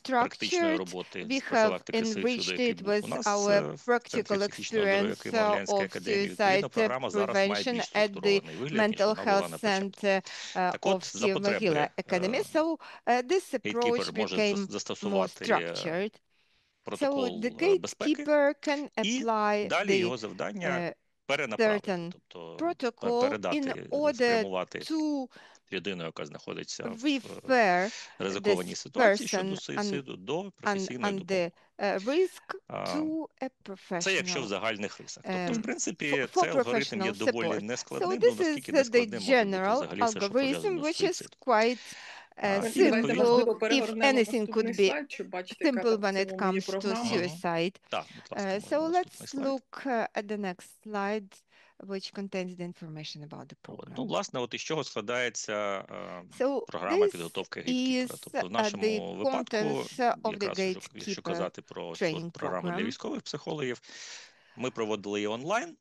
практичної роботи з профілактики суїциду, який був у нас в Центрі психічного здоров'я Києво-Могилянської академії. Відповідно, програма зараз має більш структурований вигляд, ніж вона була на початку. Так от, за потреби гейткіпер може застосувати протокол безпеки, і далі його завдання перенаправити, тобто передати, спрямувати людину, яка знаходиться в ризикованій ситуації щодо суїциду, до професійної допомоги. Це якщо в загальних рисах. Тобто, в принципі, цей алгоритм є доволі нескладним, ну наскільки нескладним може бути взагалі все, що пов'язано з суїцидом. Давайте, можливо, перегорнемо наступний слайд, щоб бачити, яка там в цілому є програма. Так, будь ласка, можна наступний слайд. Which contains the information about the program. Ну, власне, от із чого складається програма підготовки гейткіпера. Тобто в нашому випадку, якраз якщо казати про програму для військових психологів, ми проводили її онлайн.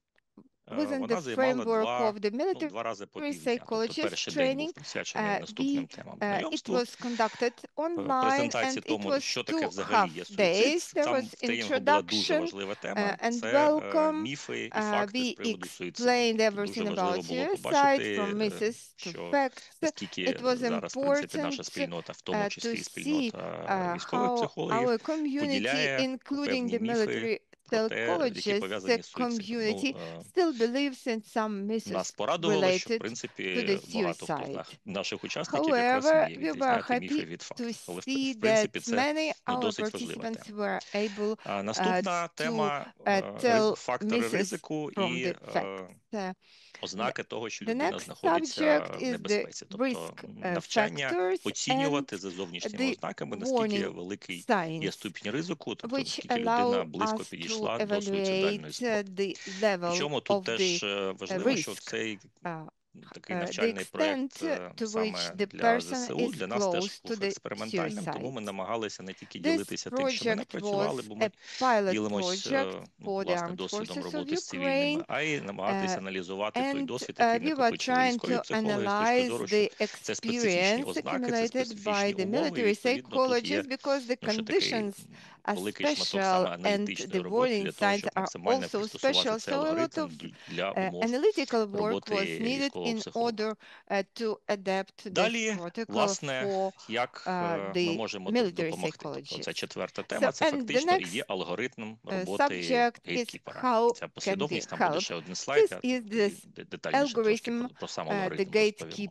within the вона займала framework of the два рази по military півдня. Тобто psychologist перший день був training, присвячений наступним темам it знайомству, was conducted online, презентації and it тому, was що таке 2 взагалі є half суїцид. days. There Там was в тренінгу була дуже introduction важлива тема. and Це welcome. міфи і факти з We приводу суїциду. explained Тобто everything дуже важливо about було suicide, побачити, from myths to що facts. наскільки It was зараз, в принципі, наша important спільнота, в тому числі і to see спільнота військових how психологів, our community, поділяє including певні the міфи military про те, які psychologists, пов'язані the з суїцидом. community still believes in some Нас myths порадувало, що, в related to принципі, the багато хто з suicide. наших учасників якраз However, вміє we were відрізняти міфи happy від to фактів. Але, в see принципі, that це many our досить важлива participants тема. were able Наступна to тема tell фактори myths ризику from і the facts. ознаки того, що The людина next знаходиться subject в is the небезпеці. Тобто risk навчання factors оцінювати and за зовнішніми the ознаками, наскільки warning великий є signs, ступінь ризику, тобто which наскільки allow людина близько us to підійшла до evaluate суїцидальної спроби. the level Причому тут of теж the важливо, що risk, цей такий the навчальний проєкт extent to саме which the для person ЗСУ is для нас теж close to був the експериментальним, тому ми suicide. намагалися не тільки This ділитися тим, що ми project напрацювали, was бо a ми pilot ділимось project for the власне armed досвідом forces of роботи з цивільними, Ukraine, а й намагатися аналізувати той and досвід, який we were накопичили trying військові to психологи з точки analyze зору, що the це специфічні experience ознаки, це accumulated специфічні by the умови, і military відповідно тут є psychologists, because the ще такий conditions are великий шматок special саме and аналітичної the роботи warning для того, signs щоб are максимально also пристосувати special. цей So a lot алгоритм of для умов analytical work роботи was needed військового in психолога. order to adapt this Далі, protocol власне, for як ми the можемо military допомогти. Тобто це psychologists. четверта тема, це And the фактично і є next алгоритм роботи subject is гейткіпера. how Ця can we послідовність, там буде help. ще один слайд, This я is тоді this детальніше трошки algorithm про сам the алгоритм розповімо.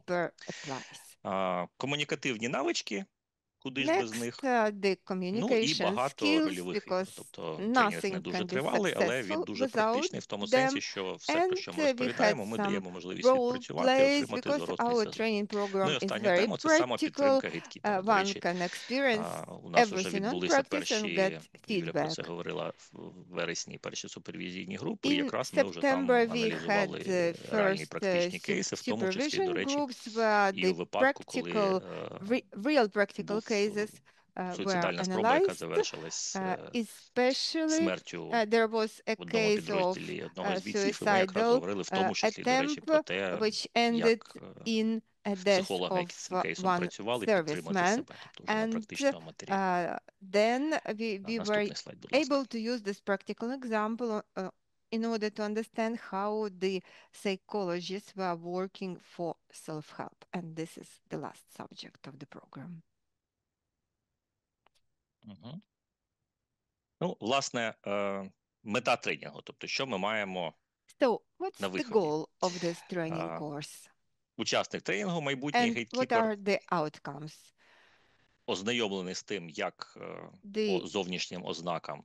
gatekeeper applies. Комунікативні навички, куди ж без них. The Ну і communication багато skills, рольових ігор. because Тобто тренінг не nothing дуже can be тривалий, але він successful дуже without практичний в тому them. сенсі, що все, про що ми And we had розповідаємо, ми some даємо можливість role відпрацювати і plays, отримати because зворотний our зв'язок. training Ну і program is остання very тема – це practical. самопідтримка гейткіпера. До One речі, can experience у нас вже everything on відбулися practice and перші, get Юля про це feedback. говорила, в вересні перші супервізійні групи, і In якраз ми вже там September, we аналізували had реальні first практичні кейси, в тому числі, до supervision речі, groups where і у the випадку, коли real practical був cases were суїцидальна спроба, яка analyzed. завершилась Especially, смертю there was a в одному case of підрозділі одного з бійців, і ми якраз suicidal говорили в тому числі, до речі, про attempt, те, which ended як in a death психологи, які з цим of кейсом one працювали, підтримати serviceman. себе, тобто вже на And практичному матеріалі. then we were Наступний слайд, будь ласка. able to use this practical example in order to understand how the psychologists were working for self-help. And this is the last subject of the program. Угу. Ну, власне, мета тренінгу, тобто що ми маємо So, what's на the виході? goal of this training course? Учасник тренінгу, майбутній And what гейткіпер, are the outcomes? ознайомлений з тим, як по зовнішнім ознакам,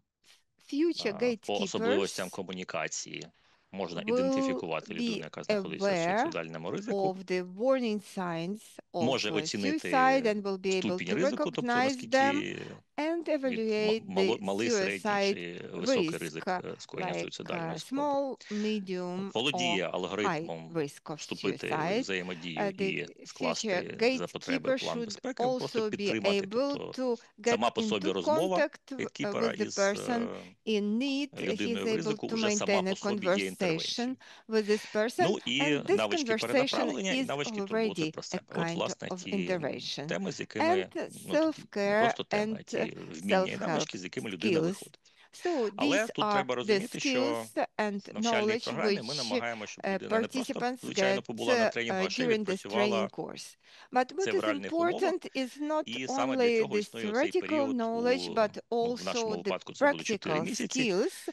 Future по особливостям gatekeepers комунікації можна will ідентифікувати людину, be яка знаходиться в aware суїцидальному ризику, of the warning signs of може оцінити suicide and will be able ступінь to ризику, тобто recognize them наскільки and від evaluate the малий, середній suicide чи високий risk, ризик скоєння like суїцидальної спроби. small, medium, Володіє or high алгоритмом risk of вступити в suicide. взаємодію і The future скласти за потреби gatekeeper план should безпеки, просто also be підтримати. able Тобто to get сама по собі into розмова contact гейткіпера with the із person in need. He's людиною в able ризику to вже сама maintain по a собі є conversation інтервенцією. with this person, Ну і and this навички conversation перенаправлення, і is навички турботи already про a себе. От, kind власне, of ті intervention. теми, з якими, And ну, такі, не self-care просто теми, а and ті вміння і self-help навички, з якими людина skills. виходить. So Але these тут are треба the розуміти, що skills and в навчальній knowledge програмі ми which намагаємося, щоб людина не просто, participants звичайно, get побула на тренінгу, а ще й during this training відпрацювала course. But what це в is реальних умовах. important is not І саме для only цього this існує цей theoretical період knowledge, but ну, в нашому also the випадку це було 4 practical місяці. skills.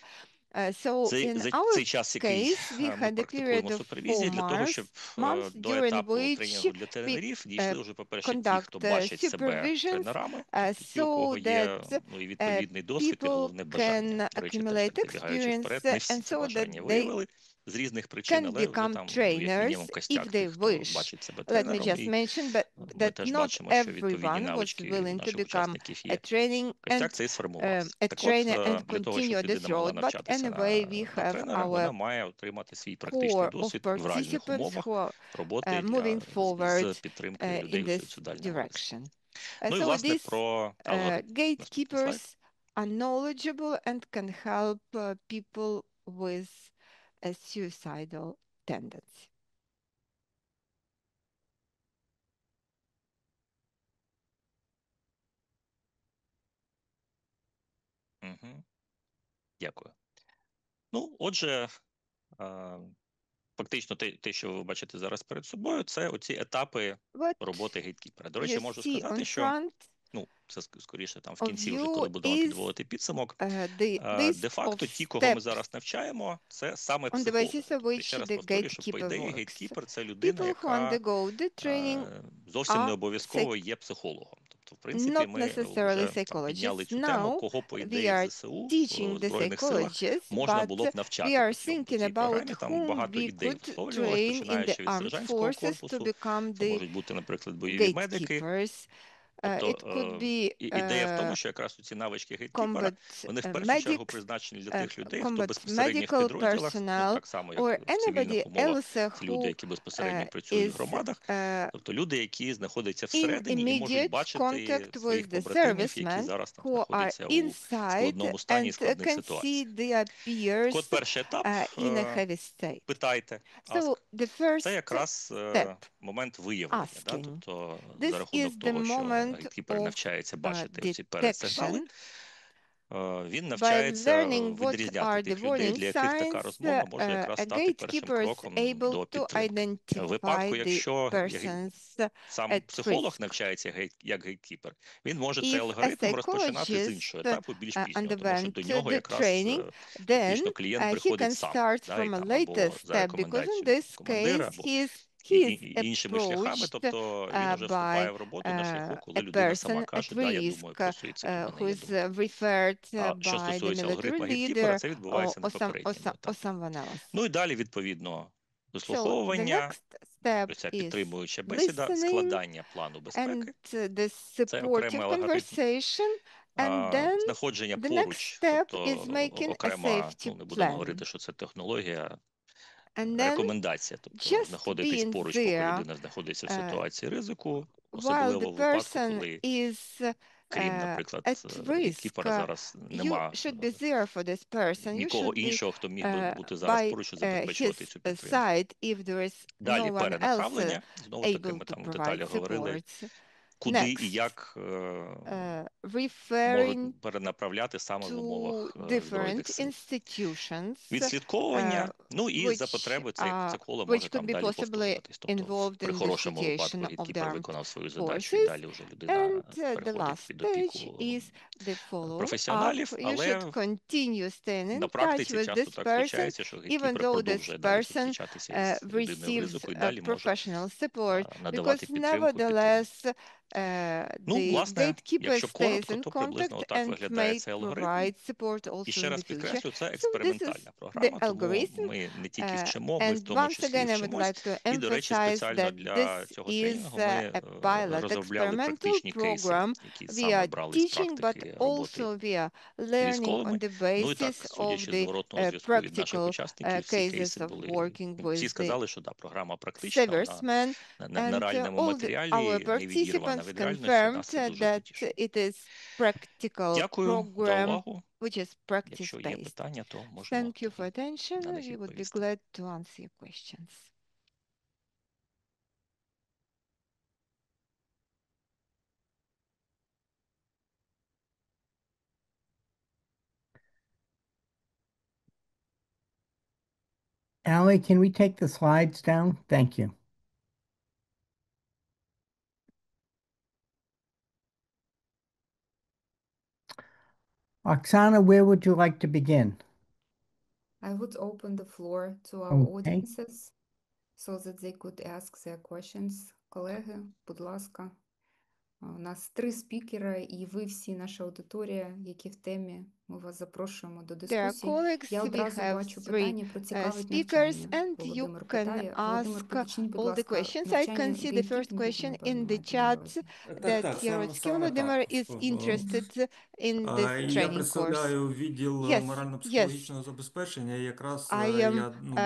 So in За our цей час, який case, we ми had a практикуємо period of 4 супервізії, для того, щоб months до during етапу which тренінгу для we тренерів дійшли вже, по-перше, ті, conduct хто бачать себе supervisions тренерами, тобто ті, у кого so є that ну, і відповідний досвід, і people головне бажання. can До речі, теж accumulate так забігаючи experience вперед, не всі and це so бажання that they виявили з різних причин, can але вже become там, ну, як мінімум, trainers костяк if they тих, хто wish. бачить себе Let me тренером, just і mention ми that теж not бачимо, що відповідні everyone was навички у willing to наших become учасників a є. training Костяк and цей сформувався. a Так от, trainer and для того, щоб continue this людина могла road. But навчатися anyway, we на have тренера, our вона має отримати свій практичний core of досвід в реальних participants умовах who are роботи moving з forward підтримкою людей in у this суїцидальному ризику. direction. Ну і, So власне, these про алгоритм. Наступний слайд. gatekeepers are knowledgeable and can help people with a suicidal tendency. Дякую. Ну, отже, фактично те, що ви бачите зараз перед собою, це оці етапи роботи гейткіпера. До речі, можу сказати, що це скоріше там в кінці, вже коли будемо підводити підсумок, де-факто ті, кого ми зараз навчаємо, це саме психологи. Тобто, ще раз повторюю, що по ідеї гейткіпер – це людина, яка зовсім не обов'язково є психологом. Тобто, в принципі, ми вже підняли цю тему, кого по ідеї ЗСУ, в Збройних силах, можна було б навчати по цій програмі. Там багато ідей висловлювалося, починаючи від сержантського корпусу, це можуть бути, наприклад, бойові медики. Тобто ідея в тому, що якраз ці навички гейткіпера, вони в першу чергу призначені для тих людей, хто безпосередньо в підрозділах, так само, як в цивільних умовах, це люди, які безпосередньо працюють в громадах, тобто люди, які знаходяться всередині і можуть бачити своїх побратимів, які зараз там знаходяться у складному стані, складних ситуаціях. Так от перший етап, питайте, це якраз момент виявлення, тобто за рахунок того, що гейткіпер навчається бачити ці передсигнали, він навчається відрізняти тих людей, для яких така розмова може якраз стати першим кроком до підтримки. В випадку, якщо сам психолог навчається як гейткіпер, він може цей алгоритм розпочинати з іншого етапу більш пізно, тому що до нього якраз фактично клієнт приходить сам, або за рекомендацією командира, або іншими шляхами, тобто він вже вступає в роботу на шляху, коли людина сама каже, да, я думаю про суїцид, у мене є думка. А що стосується алгоритму гейткіпера, це відбувається на попередньому етапі. Ну і далі, відповідно, вислуховування, ця підтримуюча бесіда, складання плану безпеки, це окремий алгоритм, знаходження поруч, тобто окрема, не будемо говорити, що це технологія, рекомендація, тобто знаходитись поруч, поки людина знаходиться в ситуації ризику, особливо в випадку, коли, крім, наприклад, гейткіпера, зараз нема нікого іншого, хто міг би бути зараз поруч, щоб забезпечувати цю підтримку. Далі перенаправлення, знову ж таки, ми там в деталях говорили, куди і як можуть перенаправляти саме в умовах Збройних сил. Відслідковування, ну і за потреби цей психолог може там далі повторюватись. Тобто при хорошому випадку гейткіпер виконав свою задачу і далі вже людина переходить під опіку професіоналів, але на практиці часто так случається, що гейткіпер продовжує далі зустрічатися із людиною в ризику і далі може надавати підтримку. Ну, власне, якщо коротко, то приблизно отак виглядає цей алгоритм. І ще раз підкреслю, це експериментальна програма, тому ми не тільки вчимо, ми в тому числі і вчимось. І, до речі, спеціально для цього тренінгу ми розробляли практичні кейси, які саме брали з практики роботи з військовими. Ну і так, судячи з зворотного зв'язку від наших учасників, ці кейси були, всі сказали, що да, програма практична, вона на реальному матеріалі, не відірвана від реальності, нас це дуже потішить. Дякую за увагу. Якщо є питання, то можемо на них відповісти. Ali, can we take the slides down? Thank you. Oksana, where would you like to begin? I would open the floor to our audiences so that they could ask their questions. Колеги, будь ласка, у нас 3 спікера, і ви всі, наша аудиторія, які в темі, ми вас запрошуємо до дискусії. Я одразу бачу питання про цікавить навчання. Володимир питає. Володимир, уточніть, будь ласка, навчання гейткіпінгу, напевно, маєте на увазі. Я представляю відділ морально-психологічного забезпечення, і якраз я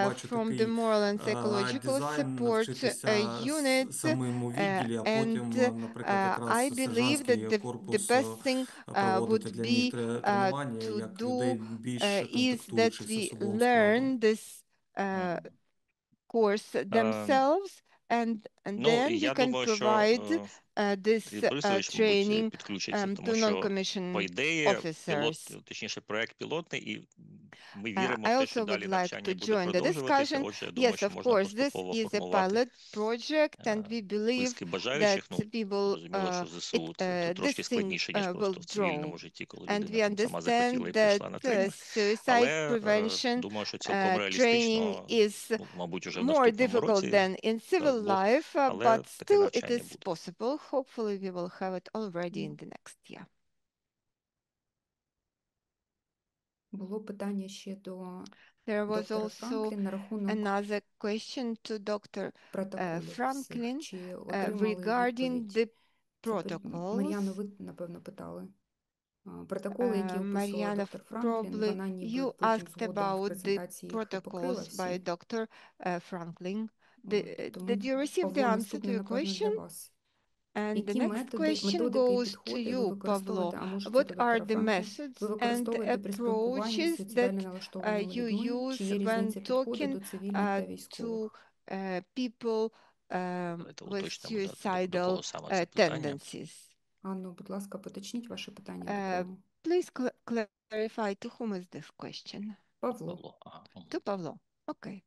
бачу такий дизайн навчитися самим у відділі, а потім, наприклад, якраз сержантський корпус проводити для них тренування, як людей більш контактуючих з особовим складом. course themselves, and then we can provide this training to non-commissioned officers. Точніше, проект пілотний, і ми I віримо в те, що also would далі like навчання to буде join the продовжуватися. discussion. Отже, я думаю, Yes, що of можна course, this поступово is a формувати pilot project, and we believe списки бажаючих. that people Зрозуміло, що ЗСУ це тут трошки this thing складніше, ніж will просто в цивільному grow. житті, коли And людина we там сама захотіла і understand прийшла that на тренінг. suicide Але prevention думаю, що цілком training реалістично, is мабуть, уже в more наступному difficult році, than in civil дасть Бог, life, але but таке still it навчання is буде. possible. Hopefully, we will have it already in the next year. Було питання ще до There was доктора also Франклін на рахунок another question to Dr. протоколів Franklin всіх. Чи отримали regarding відповідь? the Мар'яно, protocols. ви, напевно, питали. Протоколи, які описувала Mariana, доктор Франклін, probably вона ніби you потім asked згодом в about the презентації їх покрила protocols by всі. Dr. Franklin. Тому, Did you receive the Павло, answer to наступне, your напевно, для question? вас. And the Які next question методики і goes to підходи ви you, використовуєте, Pavlo. а може це What до are доктора the Франклін, methods ви and використовуєте при спілкуванні з approaches суїцидально that налаштованими you людьми? Чи є use різниця when підходу talking до цивільних та to військових? people Давайте with уточнимо, до suicidal кого саме це питання. tendencies? Анно, будь ласка, поточніть ваше питання до кого? Please clarify to whom is this question? Павло. Павло. Ага. To Pavlo. Okay.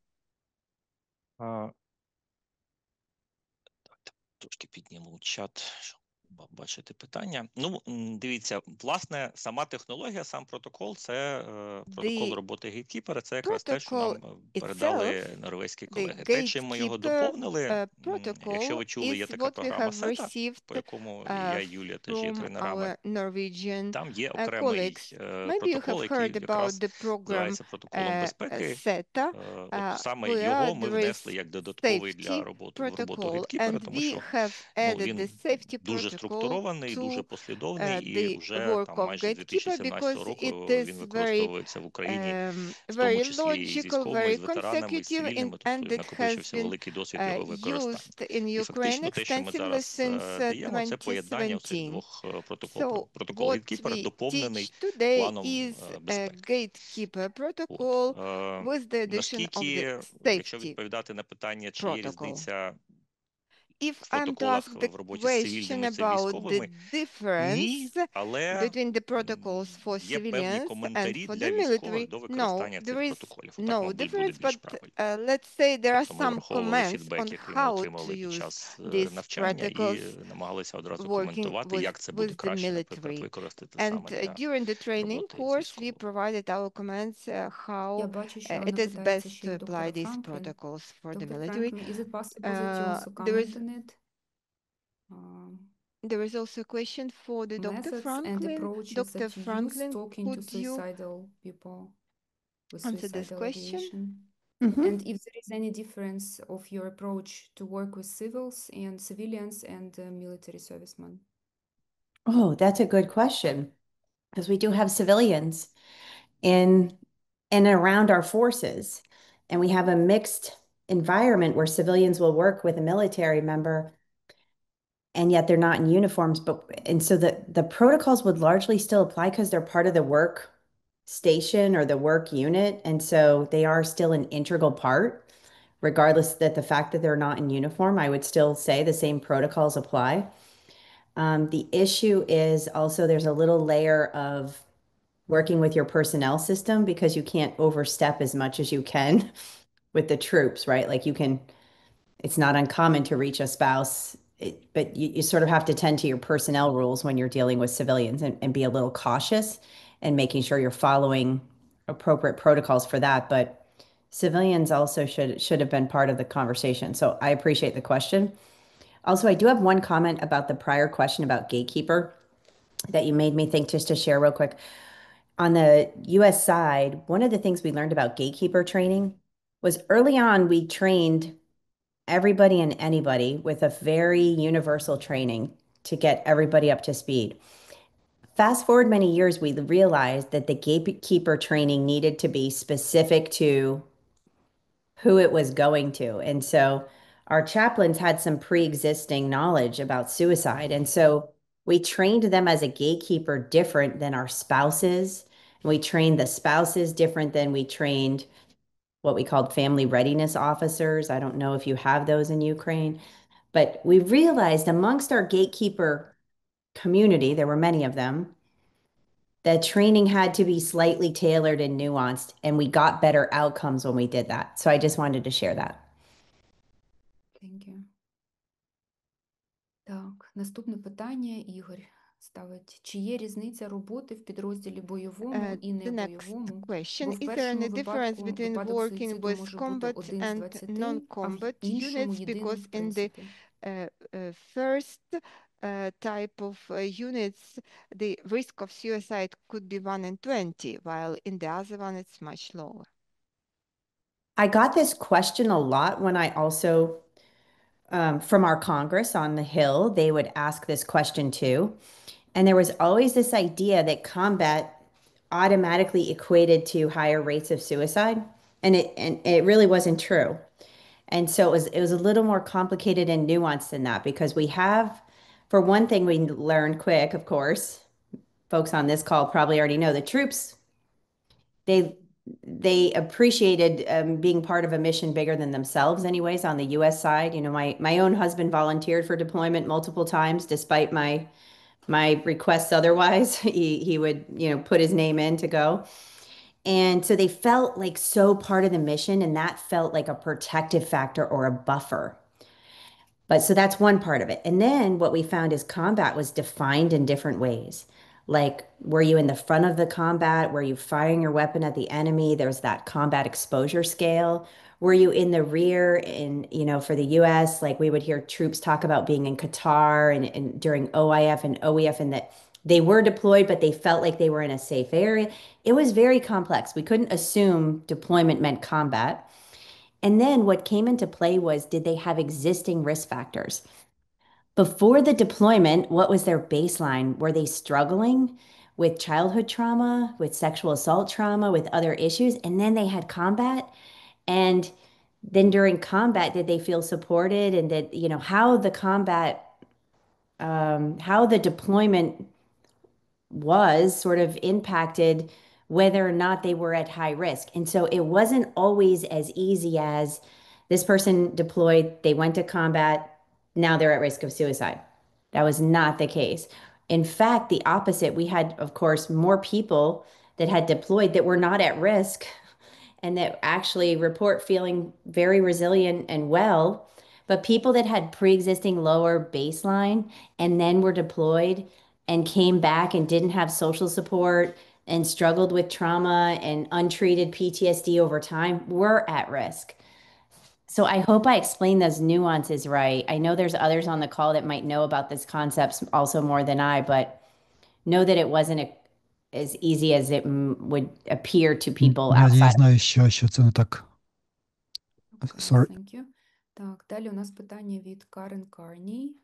Трошки підніму чат, щоб бачити питання. Ну, дивіться, власне, сама технологія, сам протокол – це протокол роботи гейткіпера. Це якраз те, що нам передали норвезькі колеги. Те, чим ми його доповнили, якщо ви чули, є така програма CETA, по якому я і Юлія теж є тренерами. Там є окремий протокол, який якраз називається протоколом безпеки. От саме його ми внесли як додатковий для роботи гейткіпера, тому що він дуже структурований, дуже послідовний, і вже там майже з 2017 року він використовується в Україні, в тому числі і з військовими, і з ветеранами, і з цивільними, тобто накопичився великий досвід його використання. І фактично те, що ми зараз даємо, це поєднання цих двох протоколів. Протокол гейткіпера доповнений планом безпеки. Наскільки, якщо відповідати на питання, чи є різниця в протоколах в роботі з цивільними та військовими, ні, але є певні коментарі для військових до використання цих протоколів. Так, мабуть, буде більш правильно. Тобто ми враховували фідбек, який ми отримали під час навчання, і намагалися одразу коментувати, як це буде краще, наприклад, використати саме для роботи з військовими. How it is best to apply these protocols for the military. Is it possible that you also comment on it? There is also a question for the Dr. Franklin. Dr. Franklin, talking to could you suicidal people with answer this suicidal question? ideation? And if there is any difference of your approach to work with civilians and military servicemen? Oh, that's a good question, because we do have civilians in and around our forces, and we have a mixed environment where civilians will work with a military member, and yet they're not in uniforms. And so the protocols would largely still apply because they're part of the work station or the work unit, and so they are still an integral part, regardless that the fact that they're not in uniform. I would still say the same protocols apply. The issue is also there's a little layer of working with your personnel system, because you can't overstep as much as you can with the troops, right? Like it's not uncommon to reach a spouse, but you sort of have to tend to your personnel rules when you're dealing with civilians, and be a little cautious and making sure you're following appropriate protocols for that. But civilians also should have been part of the conversation. So I appreciate the question. Also, I do have one comment about the prior question about gatekeeper that you made me think, just to share real quick. On the US side, one of the things we learned about gatekeeper training was early on, we trained everybody and anybody with a very universal training to get everybody up to speed. Fast forward many years, we realized that the gatekeeper training needed to be specific to who it was going to. And so our chaplains had some pre-existing knowledge about suicide. And so we trained them as a gatekeeper different than our spouses. We trained the spouses different than we trained what we called family readiness officers. I don't know if you have those in Ukraine, but we realized amongst our gatekeeper community, there were many of them, the training had to be slightly tailored and nuanced, and we got better outcomes when we did that. So I just wanted to share that. Thank you. Так, наступне питання Ігор ставить. Чи є різниця роботи в підрозділі бойовому і небойовому? Бо в першому випадку випадок суїциду може бути 1 з 20, а в іншому 1 в 30. First type of units, the risk of suicide could be 1 in 20, while in the other one it's much lower. I got this question a lot when I also, from our Congress on the Hill, they would ask this question too. And there was always this idea that combat automatically equated to higher rates of suicide. And it really wasn't true. And so it was a little more complicated and nuanced than that, because we have, for one thing, we learned quick, of course, folks on this call probably already know, the troops, they appreciated being part of a mission bigger than themselves anyways on the US side. You know, my own husband volunteered for deployment multiple times despite my requests otherwise. He would, you know, put his name in to go. And so they felt like so part of the mission, and that felt like a protective factor or a buffer. But so that's one part of it. And then what we found is combat was defined in different ways. Like, were you in the front of the combat? Were you firing your weapon at the enemy? There's that combat exposure scale. Were you in the rear? And, you know, for the US, like we would hear troops talk about being in Qatar and during OIF and OEF, and that they were deployed, but they felt like they were in a safe area. It was very complex. We couldn't assume deployment meant combat. And then what came into play was, did they have existing risk factors? Before the deployment, what was their baseline? Were they struggling with childhood trauma, with sexual assault trauma, with other issues? And then they had combat. And then during combat, did they feel supported? And that, you know, how the combat, how the deployment was sort of impacted whether or not they were at high risk. And so it wasn't always as easy as this person deployed, they went to combat, now they're at risk of suicide. That was not the case. In fact, the opposite. We had, of course, more people that had deployed that were not at risk and that actually report feeling very resilient and well. But people that had pre-existing lower baseline and then were deployed and came back and didn't have social support and struggled with trauma and untreated PTSD over time were at risk. So I hope I explained those nuances right. I know there's others on the call that might know about this concept also more than I, but know that it wasn't as easy as it would appear to people outside. Я знаю, що це не так. Sorry. Thank you. Так, далі у нас питання від Карен Карній,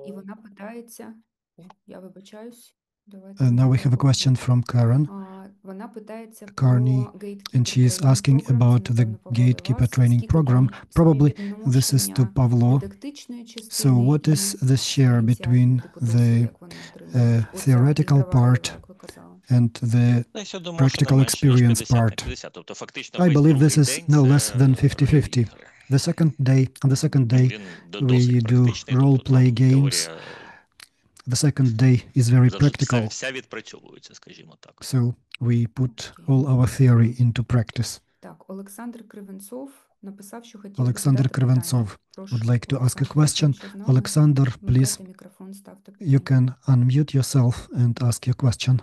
і вона питається, я вибачаюсь, Now we have a question from Karen Carney, and she is asking about the gatekeeper training program. Probably this is to Pavlo. So what is the share between the theoretical part and the practical experience part? I believe this is no less than 50-50. On the second day, we do role-play games. The second day is very practical. So we put all our theory into practice. Alexander Kriventsov would like to ask a question. Alexander, please, you can unmute yourself and ask your question.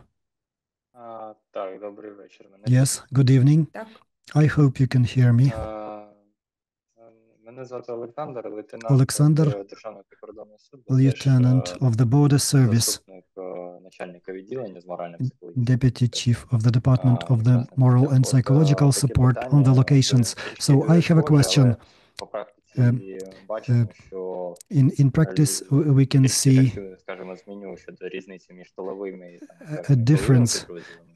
Yes, good evening. I hope you can hear me. Alexander, Lieutenant of the Border Service, Deputy Chief of the Department of the Moral and Psychological Support on the locations. So I have a question. In practice, we can see a difference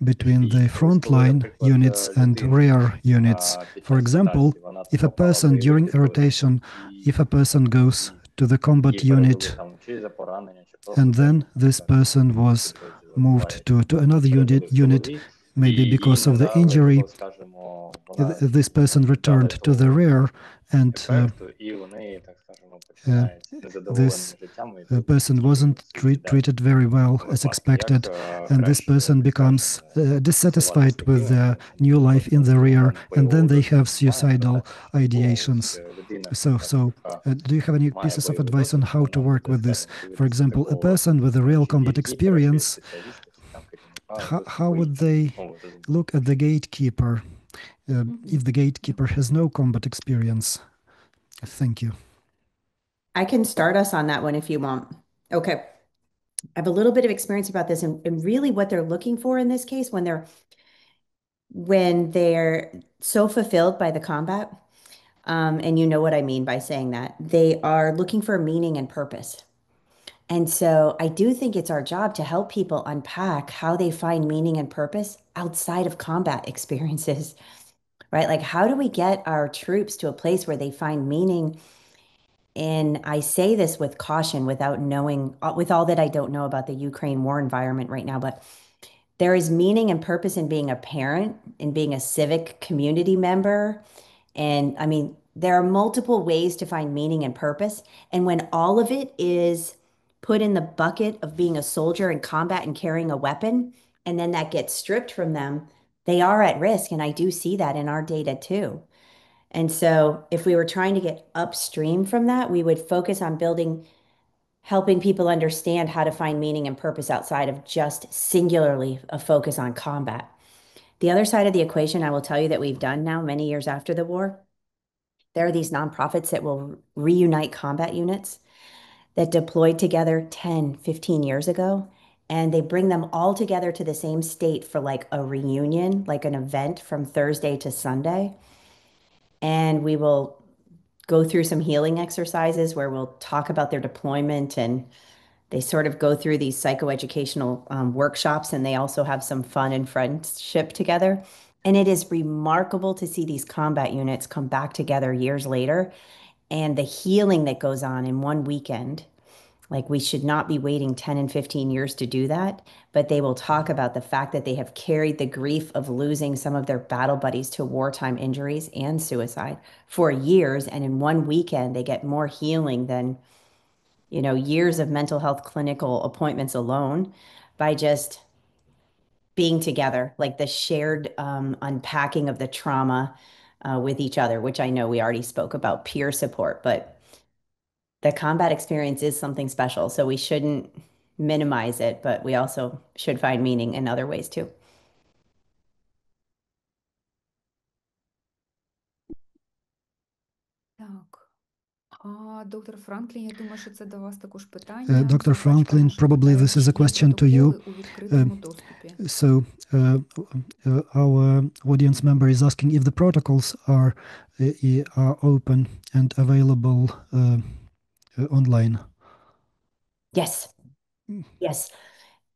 between the frontline units and rear units. For example, if a person during a rotation, if a person goes to the combat unit and then this person was moved to another unit, maybe because of the injury, this person returned to the rear, and this person wasn't treated very well as expected, and this person becomes dissatisfied with their new life in the rear, and then they have suicidal ideations. So do you have any pieces of advice on how to work with this? For example, a person with a real combat experience, how would they look at the gatekeeper if the gatekeeper has no combat experience? Thank you. I can start us on that one if you want. Okay. I have a little bit of experience about this, and really what they're looking for in this case when they're so fulfilled by the combat, and you know what I mean by saying that, they are looking for meaning and purpose. And so I do think it's our job to help people unpack how they find meaning and purpose outside of combat experiences, right? Like, how do we get our troops to a place where they find meaning? And I say this with caution, without knowing, with all that I don't know about the Ukraine war environment right now, but there is meaning and purpose in being a parent, in being a civic community member. And I mean, there are multiple ways to find meaning and purpose. And when all of it is put in the bucket of being a soldier in combat and carrying a weapon, and then that gets stripped from them, they are at risk. And I do see that in our data too. And so if we were trying to get upstream from that, we would focus on helping people understand how to find meaning and purpose outside of just singularly a focus on combat. The other side of the equation, I will tell you that we've done now many years after the war, there are these nonprofits that will reunite combat units that deployed together 10, 15 years ago, and they bring them all together to the same state for like a reunion, like an event from Thursday to Sunday. And we will go through some healing exercises where we'll talk about their deployment, and they sort of go through these psychoeducational workshops, and they also have some fun and friendship together. And it is remarkable to see these combat units come back together years later, and the healing that goes on in one weekend. Like, we should not be waiting 10 and 15 years to do that, but they will talk about the fact that they have carried the grief of losing some of their battle buddies to wartime injuries and suicide for years. And in one weekend, they get more healing than, years of mental health clinical appointments alone by just being together, like the shared unpacking of the trauma with each other, which I know we already spoke about peer support, but the combat experience is something special. So we shouldn't minimize it, but we also should find meaning in other ways too. Dr. Franklin, я думаю, що це до вас також питання. Dr. Franklin, probably this is a question to you. So our audience member is asking if the protocols are open and available online. Yes. Yes.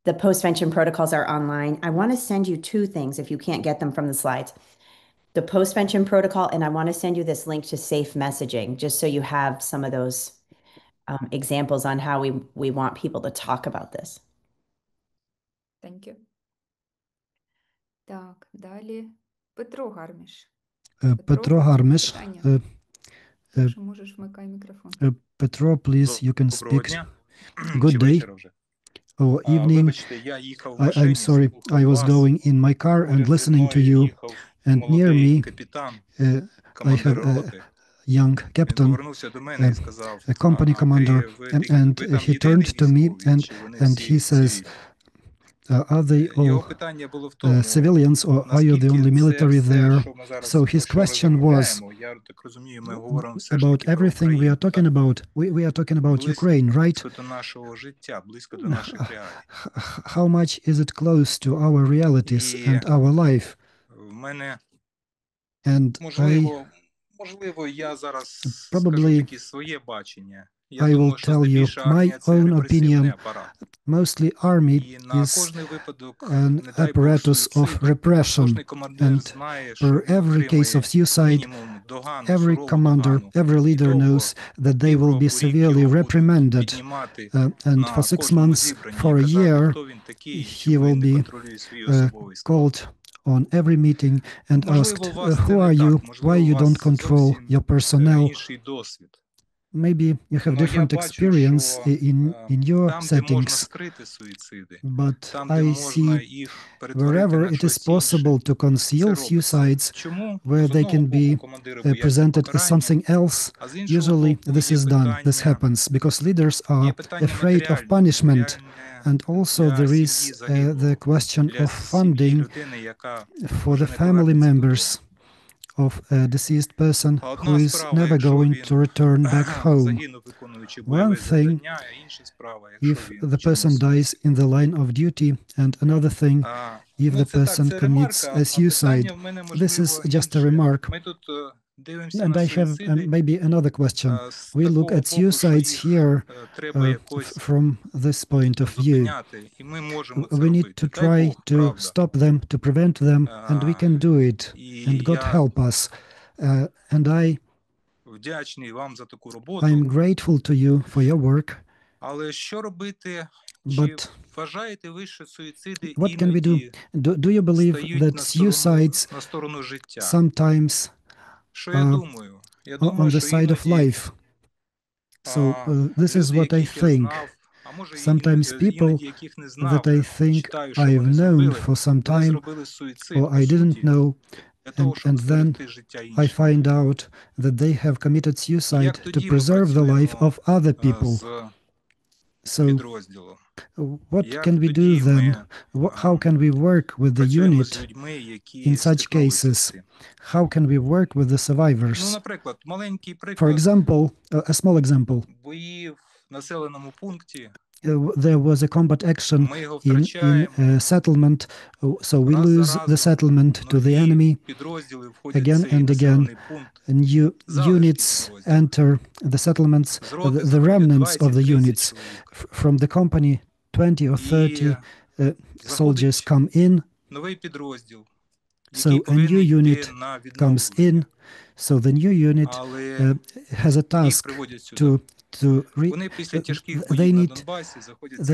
The postvention protocols are online. I want to send you two things if you can't get them from the slides. The postvention protocol, and I want to send you this link to safe messaging, just so you have some of those examples on how we want people to talk about this. Thank you. Так, далі Петро Гарміш. Петро Гарміш. Якщо можеш, вмикай мікрофон. Petro, please, you can speak. Good day or evening. I'm sorry, I was going in my car and listening to you, and near me I have a young captain, a company commander, and he turned to me and he says, are they all civilians, or are you the only military there? So his question was about everything we are talking about. We are talking about Ukraine, right? How much is it close to our realities and our life? And probably I will tell you my own opinion. Mostly army is an apparatus of repression, and for every case of suicide, every commander, every leader knows that they will be severely reprimanded, and for 6 months, for a year, he will be called on every meeting and asked, who are you? Why you don't control your personnel? Maybe you have different experience in your settings, but I see wherever it is possible to conceal suicides, where they can be presented as something else, usually this is done, this happens, because leaders are afraid of punishment. And also there is the question of funding for the family members of a deceased person who is never going to return back home. One thing, if the person dies in the line of duty, and another thing, if the person commits a suicide. This is just a remark. And I have maybe another question. We look at suicides here from this point of view. We need to try to stop them, to prevent them, and we can do it. And God help us. And I'm grateful to you for your work. But what can we do? Do you believe that suicides sometimes are on the side of life? So this is what I think. Sometimes people that I think I've known for some time, or I didn't know, and then I find out that they have committed suicide to preserve the life of other people. So what can we do then? How can we work with the unit in such cases? How can we work with the survivors? For example, a small example. There was a combat action in a settlement, so we lose the settlement to the enemy again and again. New units enter the settlements, the remnants of the units from the company, 20 or 30 soldiers come in. So a new unit comes in. So the new unit has a task they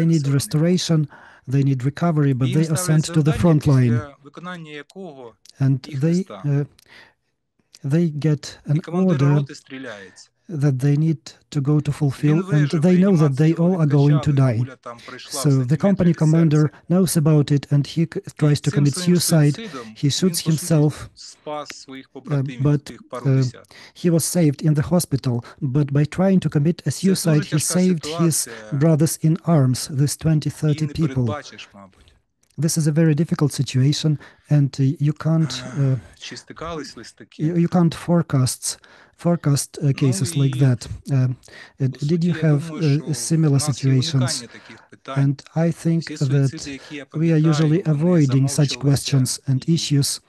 need restoration, they need recovery, but they are sent to the front line, and they get an order that they need to go to fulfill, and they know that they all are going to die. So the company commander knows about it, and he tries to commit suicide. He shoots himself, but he was saved in the hospital. But by trying to commit a suicide, he saved his brothers in arms, these 20, 30 people. This is a very difficult situation, and you can't forecast cases like that. Did you have similar situations? And I think that we are usually avoiding such questions and issues.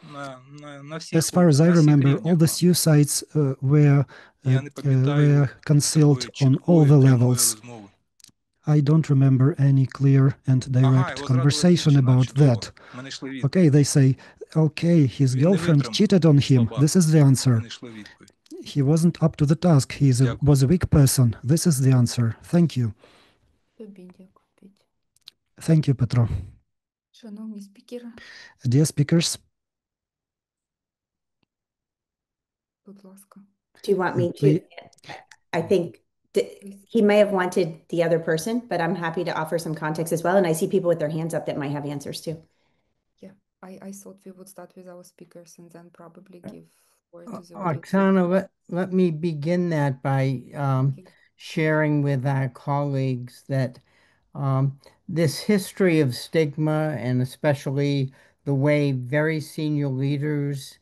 As far as I remember, all the suicides were concealed on all the levels. I don't remember any clear and direct conversation about that. Okay, they say, okay, his girlfriend cheated on him. This is the answer. He wasn't up to the task. He was a weak person. This is the answer. Thank you. Thank you, Petro. Dear speakers. Do you want me to? I think he may have wanted the other person, but I'm happy to offer some context as well. And I see people with their hands up that might have answers too. Yeah, I thought we would start with our speakers and then probably give word to the Oksana, let me begin that by sharing with our colleagues that this history of stigma, and especially the way very senior leaders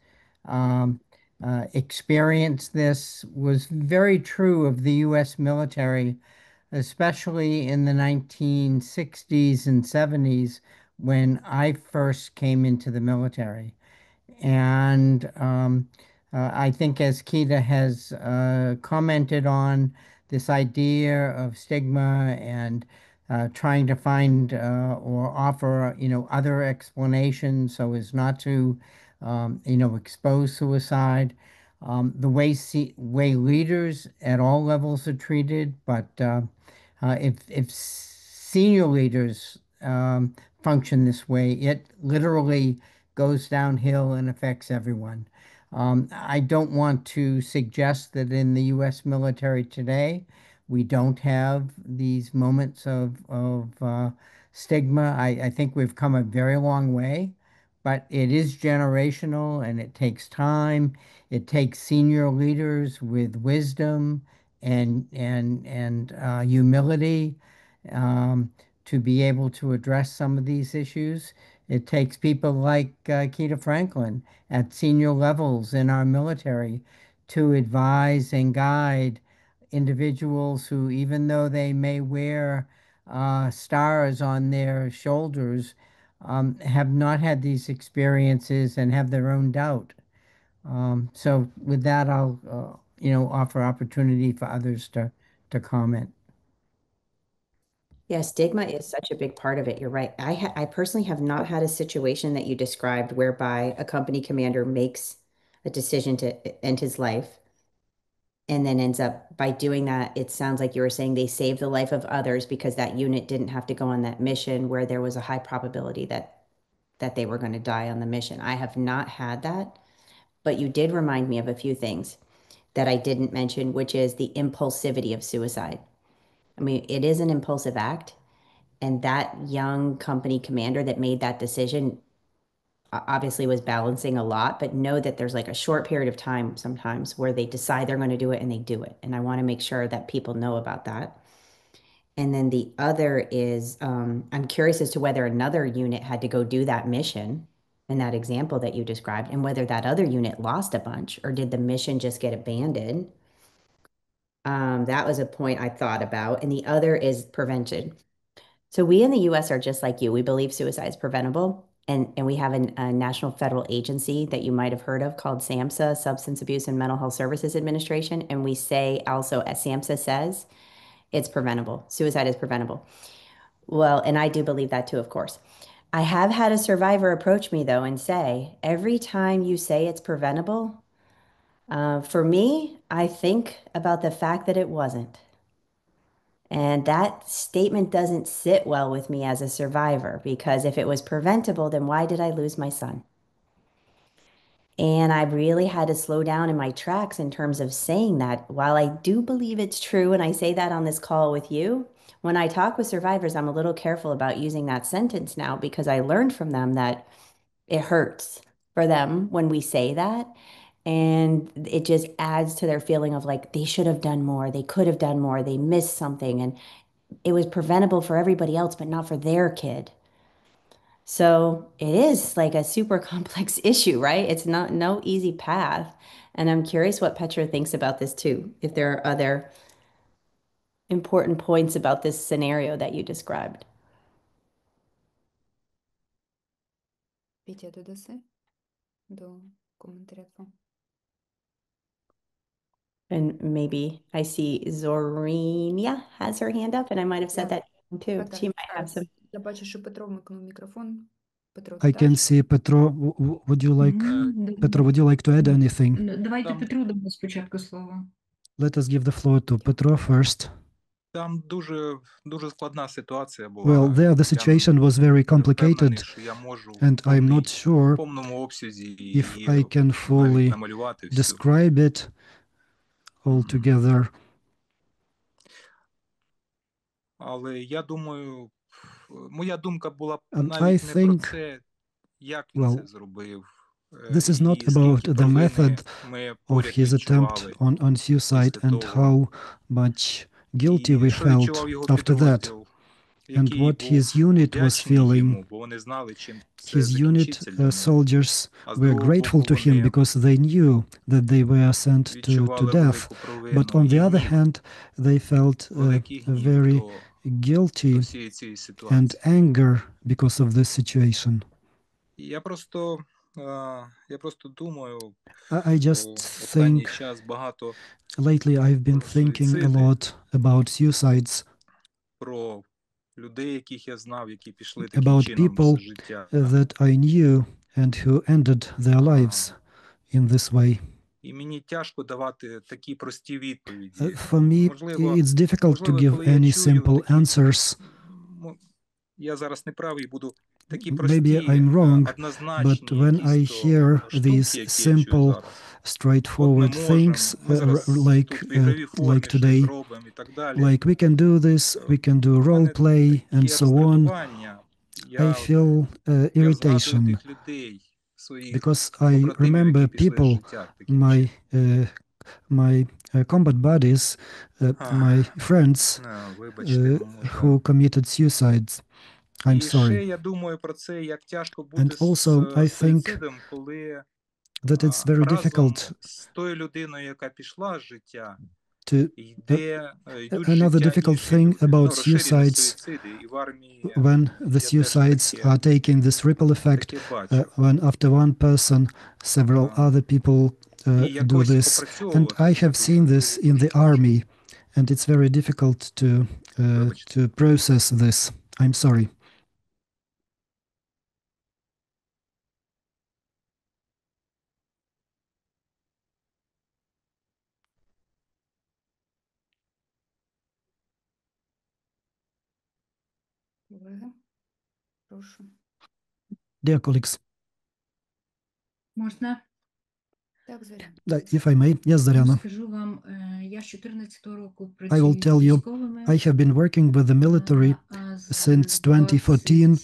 experienced this, was very true of the U.S. military, especially in the 1960s and 70s when I first came into the military. And I think, as Kita has commented on, this idea of stigma and trying to find or offer, other explanations so as not to, expose suicide. The way leaders at all levels are treated, but if senior leaders function this way, it literally goes downhill and affects everyone. I don't want to suggest that in the U.S. military today, we don't have these moments of stigma. I think we've come a very long way, but it is generational and it takes time. It takes senior leaders with wisdom and humility to be able to address some of these issues. It takes people like Keita Franklin at senior levels in our military to advise and guide individuals who, even though they may wear stars on their shoulders, have not had these experiences and have their own doubt. So with that, I'll, offer opportunity for others to comment. Yeah, stigma is such a big part of it. You're right. I personally have not had a situation that you described whereby a company commander makes a decision to end his life and then ends up by doing that. It sounds like you were saying they saved the life of others because that unit didn't have to go on that mission where there was a high probability that they were going to die on the mission. I have not had that, but you did remind me of a few things that I didn't mention, which is the impulsivity of suicide. I mean, it is an impulsive act. And that young company commander that made that decision obviously was balancing a lot, but know that there's like a short period of time sometimes where they decide they're going to do it and they do it. And I want to make sure that people know about that. And then the other is I'm curious as to whether another unit had to go do that mission in that example that you described, and whether that other unit lost a bunch or did the mission just get abandoned. That was a point I thought about. And the other is prevention. So we in the US are just like you. We believe suicide is preventable. And we have a national federal agency that you might have heard of called SAMHSA, Substance Abuse and Mental Health Services Administration. And we say also, as SAMHSA says, it's preventable. Suicide is preventable. Well, and I do believe that too, of course. I have had a survivor approach me though and say, every time you say it's preventable, for me, I think about the fact that it wasn't. And that statement doesn't sit well with me as a survivor, because if it was preventable, then why did I lose my son? And I really had to slow down in my tracks in terms of saying that. While I do believe it's true, and I say that on this call with you, when I talk with survivors, I'm a little careful about using that sentence now because I learned from them that it hurts for them when we say that. And it just adds to their feeling of like they should have done more, they could have done more, they missed something. And it was preventable for everybody else, but not for their kid. So it is like a super complex issue, right? It's not no easy path. And I'm curious what Petra thinks about this too, if there are other important points about this scenario that you described. Петя, додаси до коментаря твого. And maybe I see Zorina has her hand up, and I might have said that too. She might have some. Я бачу, що Петро вмикнув мікрофон. Петро, I can see Petro. Would you like, Petro, would you like to add anything? Давайте Петру дамо спочатку слово. Let us give the floor to Petro first. Там дуже складна ситуація була. Well, there the situation was very complicated, and I'm not sure if I can fully describe it altogether. Але я думаю, моя думка була навіть не про це, як він це зробив. This is not about the method of his attempt on suicide and how much guilty we felt after that, and what his unit was feeling. His unit soldiers were grateful to him because they knew that they were sent to death, but on the other hand, they felt very guilty and anger because of this situation. I just think lately I've been thinking a lot about suicides, about people that I knew and who ended their lives in this way. For me, it's difficult to give any simple answers. maybe I'm wrong, but when I hear these simple, straightforward things like today, like we can do this, we can do role play and so on, I feel irritation because I remember people, my combat buddies, my friends who committed suicides. I'm sorry. And also, I think that it's very difficult to another difficult thing about suicides when the suicides are taking this ripple effect when after one person several other people do this, and I have seen this in the army, and it's very difficult to process this. I'm sorry. Dear colleagues. Можна? If I may, yes, Zarina. I will tell you, I have been working with the military since 2014,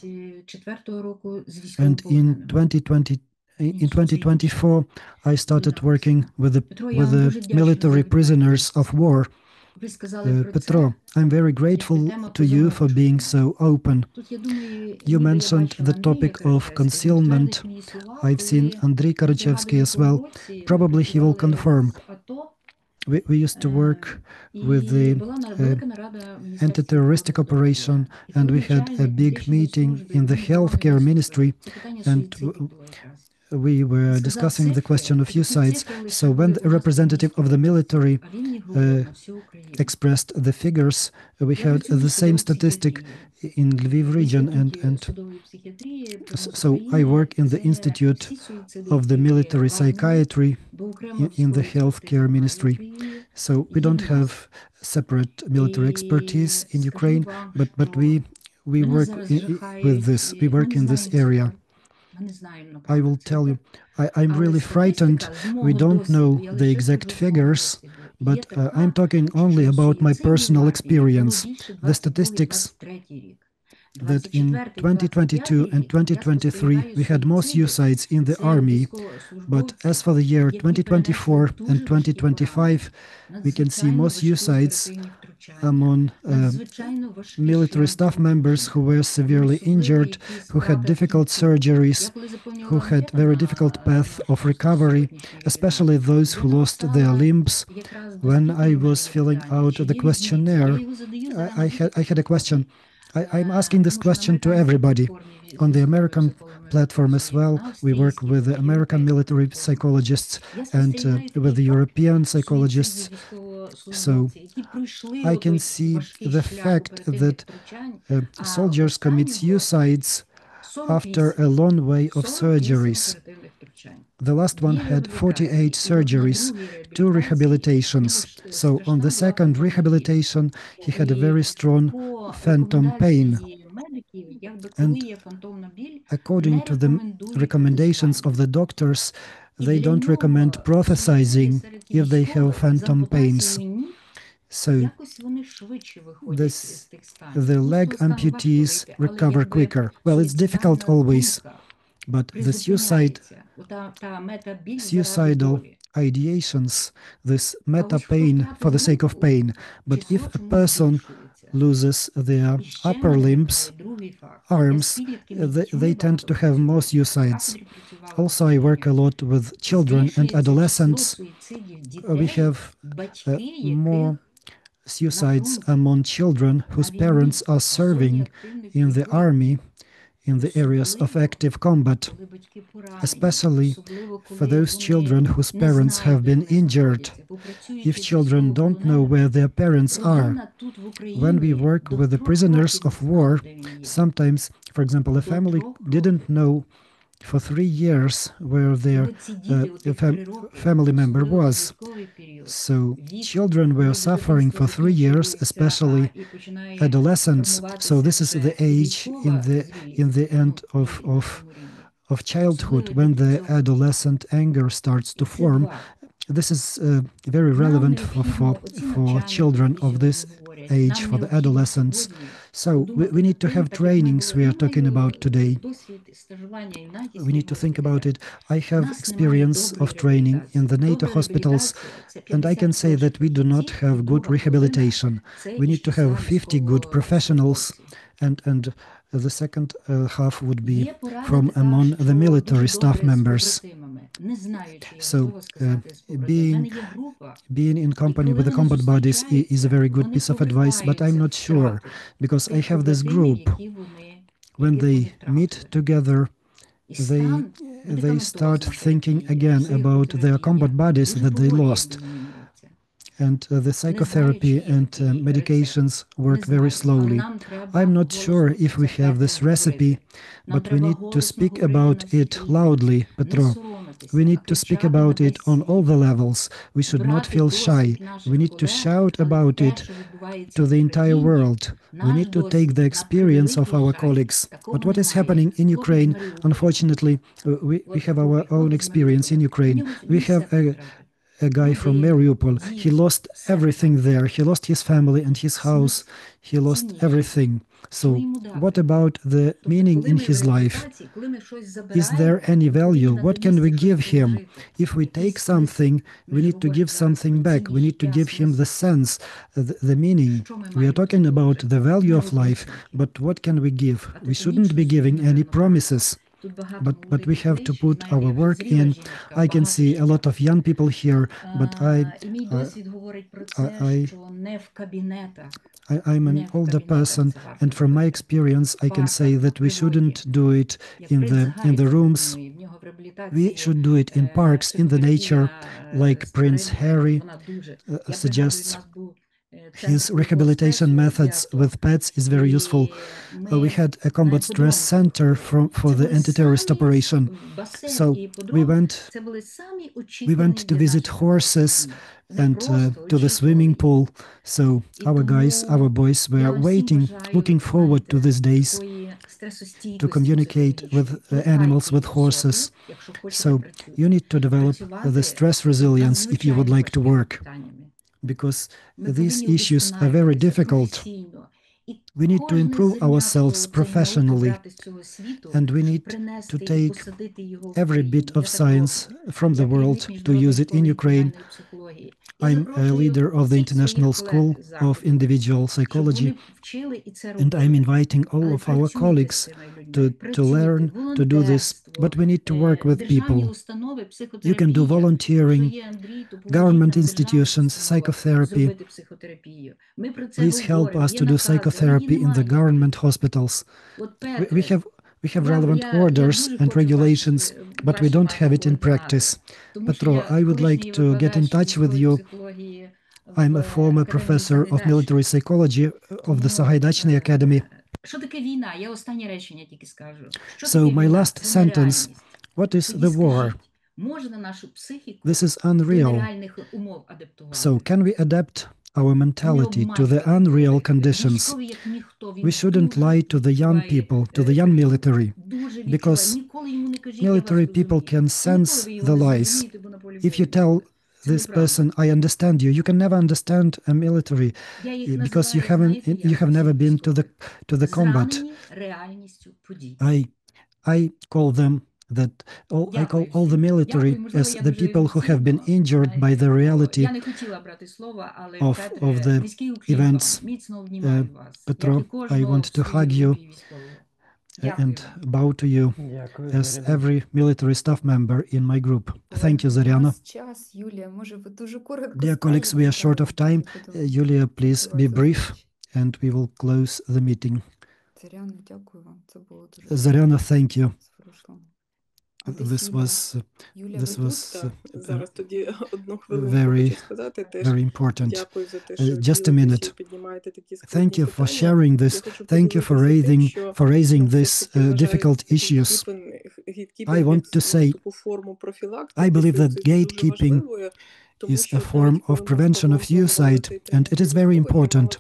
and in 2024 I started working with the military prisoners of war. Petro, I'm very grateful to you for being so open. You mentioned the topic of concealment. I've seen Andrei Karachevsky as well. Probably he will confirm. We used to work with the anti-terroristic operation, and we had a big meeting in the healthcare ministry, and we were discussing the question of suicides. So when a representative of the military expressed the figures, we had the same statistic in Lviv region, and so I work in the Institute of the Military Psychiatry in the healthcare ministry. So we don't have separate military expertise in Ukraine, but we work with this. We work in this area. I will tell you, I'm really frightened. We don't know the exact figures, but I'm talking only about my personal experience. The statistics that in 2022 and 2023 we had more suicides in the army, but as for the year 2024 and 2025, we can see more suicides among military staff members who were severely injured, who had difficult surgeries, who had very difficult path of recovery, especially those who lost their limbs. When I was filling out the questionnaire, I had a question. I'm asking this question to everybody. On the American platform as well, we work with the American military psychologists and with the European psychologists. So I can see the fact that soldiers commit suicides after a long way of surgeries. The last one had 48 surgeries, 2 rehabilitations. So on the second rehabilitation, he had a very strong phantom pain. And according to the recommendations of the doctors, they don't recommend prophesizing if they have phantom pains. So the leg amputees recover quicker. Well, it's difficult always, but the suicidal ideations, this meta pain for the sake of pain. But if a person loses their upper limbs, arms, they tend to have more suicides. Also, I work a lot with children and adolescents. We have more suicides among children whose parents are serving in the army in the areas of active combat, especially for those children whose parents have been injured. If children don't know where their parents are, when we work with the prisoners of war, sometimes, for example, a family didn't know for 3 years where their family member was. So children were suffering for 3 years, especially adolescents. So this is the age in the end of childhood when the adolescent anger starts to form. This is very relevant for children of this age, for the adolescents. So we need to have trainings we are talking about today. We need to think about it. I have experience of training in the NATO hospitals, and I can say that we do not have good rehabilitation. We need to have 50 good professionals, and the second half would be from among the military staff members. So being in company with the combat buddies is a very good piece of advice, but I'm not sure, because I have this group. When they meet together, they start thinking again about their combat buddies that they lost. And the psychotherapy and medications work very slowly. I'm not sure if we have this recipe, but we need to speak about it loudly, Petro. We need to speak about it on all the levels. We should not feel shy. We need to shout about it to the entire world. We need to take the experience of our colleagues. But what is happening in Ukraine, unfortunately, we have our own experience in Ukraine. We have a guy from Mariupol. He lost everything there. He lost his family and his house. He lost everything. So what about the meaning in his life? Is there any value? What can we give him? If we take something, we need to give something back. We need to give him the sense, the meaning. We are talking about the value of life, but what can we give? We shouldn't be giving any promises. But we have to put our work in. I can see a lot of young people here, but I'm an older person, and from my experience, I can say that we shouldn't do it in the rooms. We should do it in parks, in the nature, like Prince Harry suggests. His rehabilitation methods with pets is very useful. We had a combat stress center for the anti-terrorist operation. So we went to visit horses and to the swimming pool. So our guys, our boys were waiting, looking forward to these days to communicate with animals, with horses. So you need to develop the stress resilience if you would like to work, because these issues are very difficult. We need to improve ourselves professionally, and we need to take every bit of science from the world to use it in Ukraine. I'm a leader of the International School of Individual Psychology, and I'm inviting all of our colleagues to learn to do this, but we need to work with people. You can do volunteering, government institutions, psychotherapy. Please help us to do psychotherapy in the government hospitals. We have relevant orders and regulations, but we don't have it in practice. Petro, I would like to get in touch with you. I'm a former professor of military psychology of the Sagaidaczny Academy. So my last sentence, what is the war? This is unreal. So can we adapt our mentality to the unreal conditions? We shouldn't lie to the young people, to the young military, because military people can sense the lies. If you tell this person, I understand you, you can never understand a military because you have never been to the combat. I call them I call all the military as the people who have been injured by the reality of the events. Petro, I want to hug you and bow to you as every military staff member in my group. Thank you, Zariana. Dear colleagues, we are short of time. Yulia, please be brief, and we will close the meeting. Zariana, thank you. This was very, very important. Just a minute. Thank you for sharing this. Thank you for raising these difficult issues. I want to say, I believe that gatekeeping is a form of prevention of suicide, and it is very important.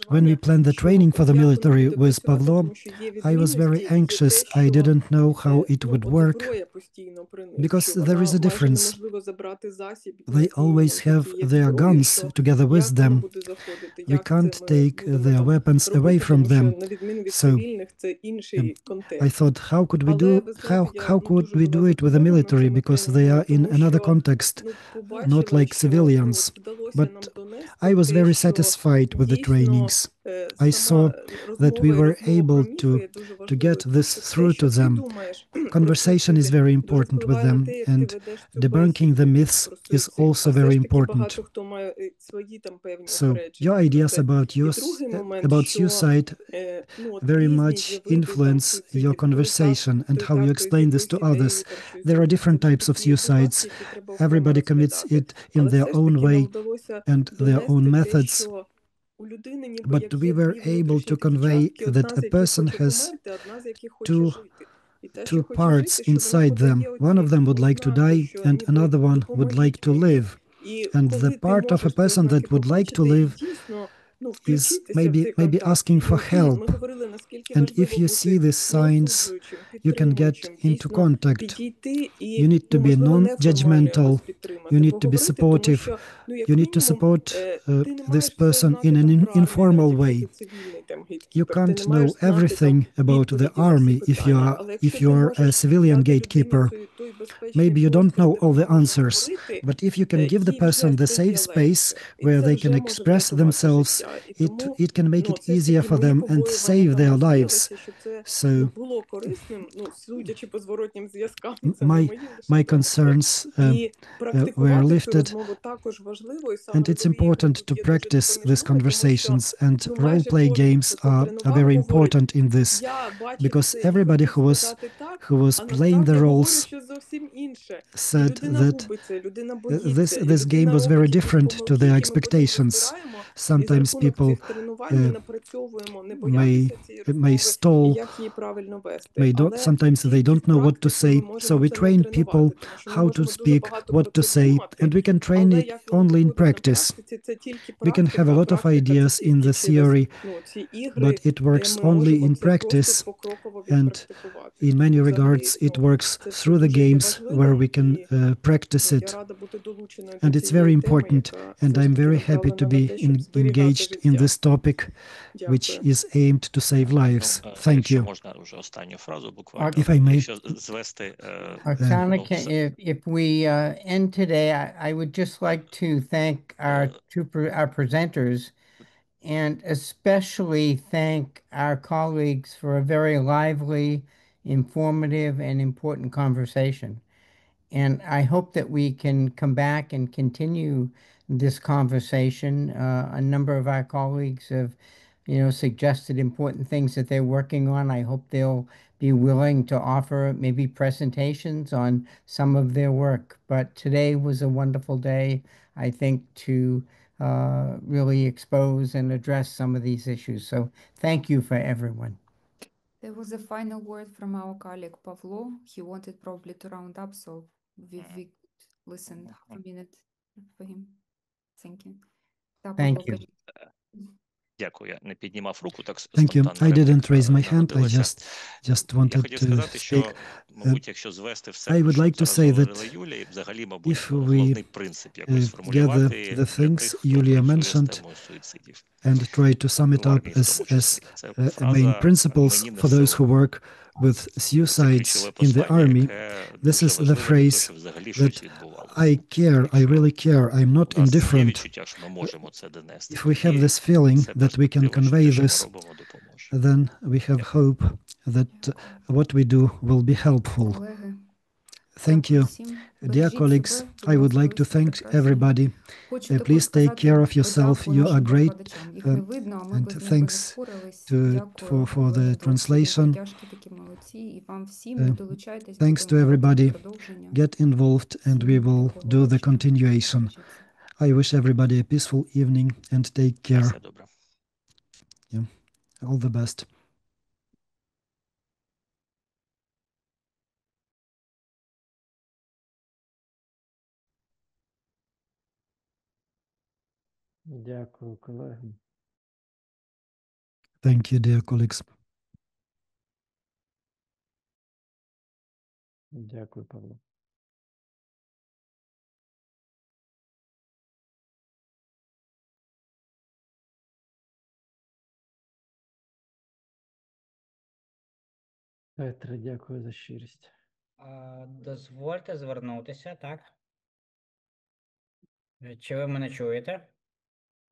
When we planned the training for the military with Pavlo, I was very anxious. I didn't know how it would work because there is a difference. They always have their guns together with them. We can't take their weapons away from them. So I thought, how could we do it with the military, because they are in another context, not like civilians. But I was very satisfied with the trainings. I saw that we were able to get this through to them. Conversation is very important with them, and debunking the myths is also very important. So your ideas about suicide very much influence your conversation and how you explain this to others. There are different types of suicides. Everybody commits it in their own way and their own methods. But we were able to convey that a person has two parts inside them. One of them would like to die, and another one would like to live. And the part of a person that would like to live is maybe asking for help. And if you see these signs, you can get into contact. You need to be non-judgmental. You need to be supportive. You need to support this person in an informal way. You can't know everything about the army if you are a civilian gatekeeper. Maybe you don't know all the answers, but if you can give the person the safe space where they can express themselves, it can make it easier for them and save their lives. So my concerns were lifted, and it's important to practice these conversations, and role-play games are very important in this, because everybody who was playing the roles said that this game was very different to their expectations. Sometimes people may stall, sometimes they don't know what to say. So we train people how to speak, what to say, and we can train it only in practice. We can have a lot of ideas in the theory, but it works only in practice, and in many regards it works through the games where we can practice it. And it's very important, and I'm very happy to be engaged in this topic, which is aimed to save lives. Thank you. If I may. Oksana, if we end today, I would just like to thank our presenters, and especially thank our colleagues for a very lively, informative, and important conversation. And I hope that we can come back and continue this conversation. A number of our colleagues have, suggested important things that they're working on. I hope they'll be willing to offer maybe presentations on some of their work. But today was a wonderful day, I think, to really expose and address some of these issues. So thank you for everyone. There was a final word from our colleague Pavlo. He wanted probably to round up, so we could listen half a minute for him. Thank you. Thank you. Thank you. I didn't raise my hand. I just wanted to speak. I would like to say that if we gather the things Yulia mentioned and try to sum it up as main principles for those who work with suicides in the army, this is the phrase that I care, I really care, I'm not indifferent. If we have this feeling that we can convey this, then we have hope that what we do will be helpful. Thank you. Dear colleagues, I would like to thank everybody. Please take care of yourself. You are great. And thanks for the translation. Thanks to everybody. Get involved and we will do the continuation. I wish everybody a peaceful evening and take care. Yeah. All the best. Дякую, колеги. Thank you, dear colleagues. Дякую, Павло. Петре, дякую за щирість. Дозвольте звернутися, так? Чи ви мене чуєте?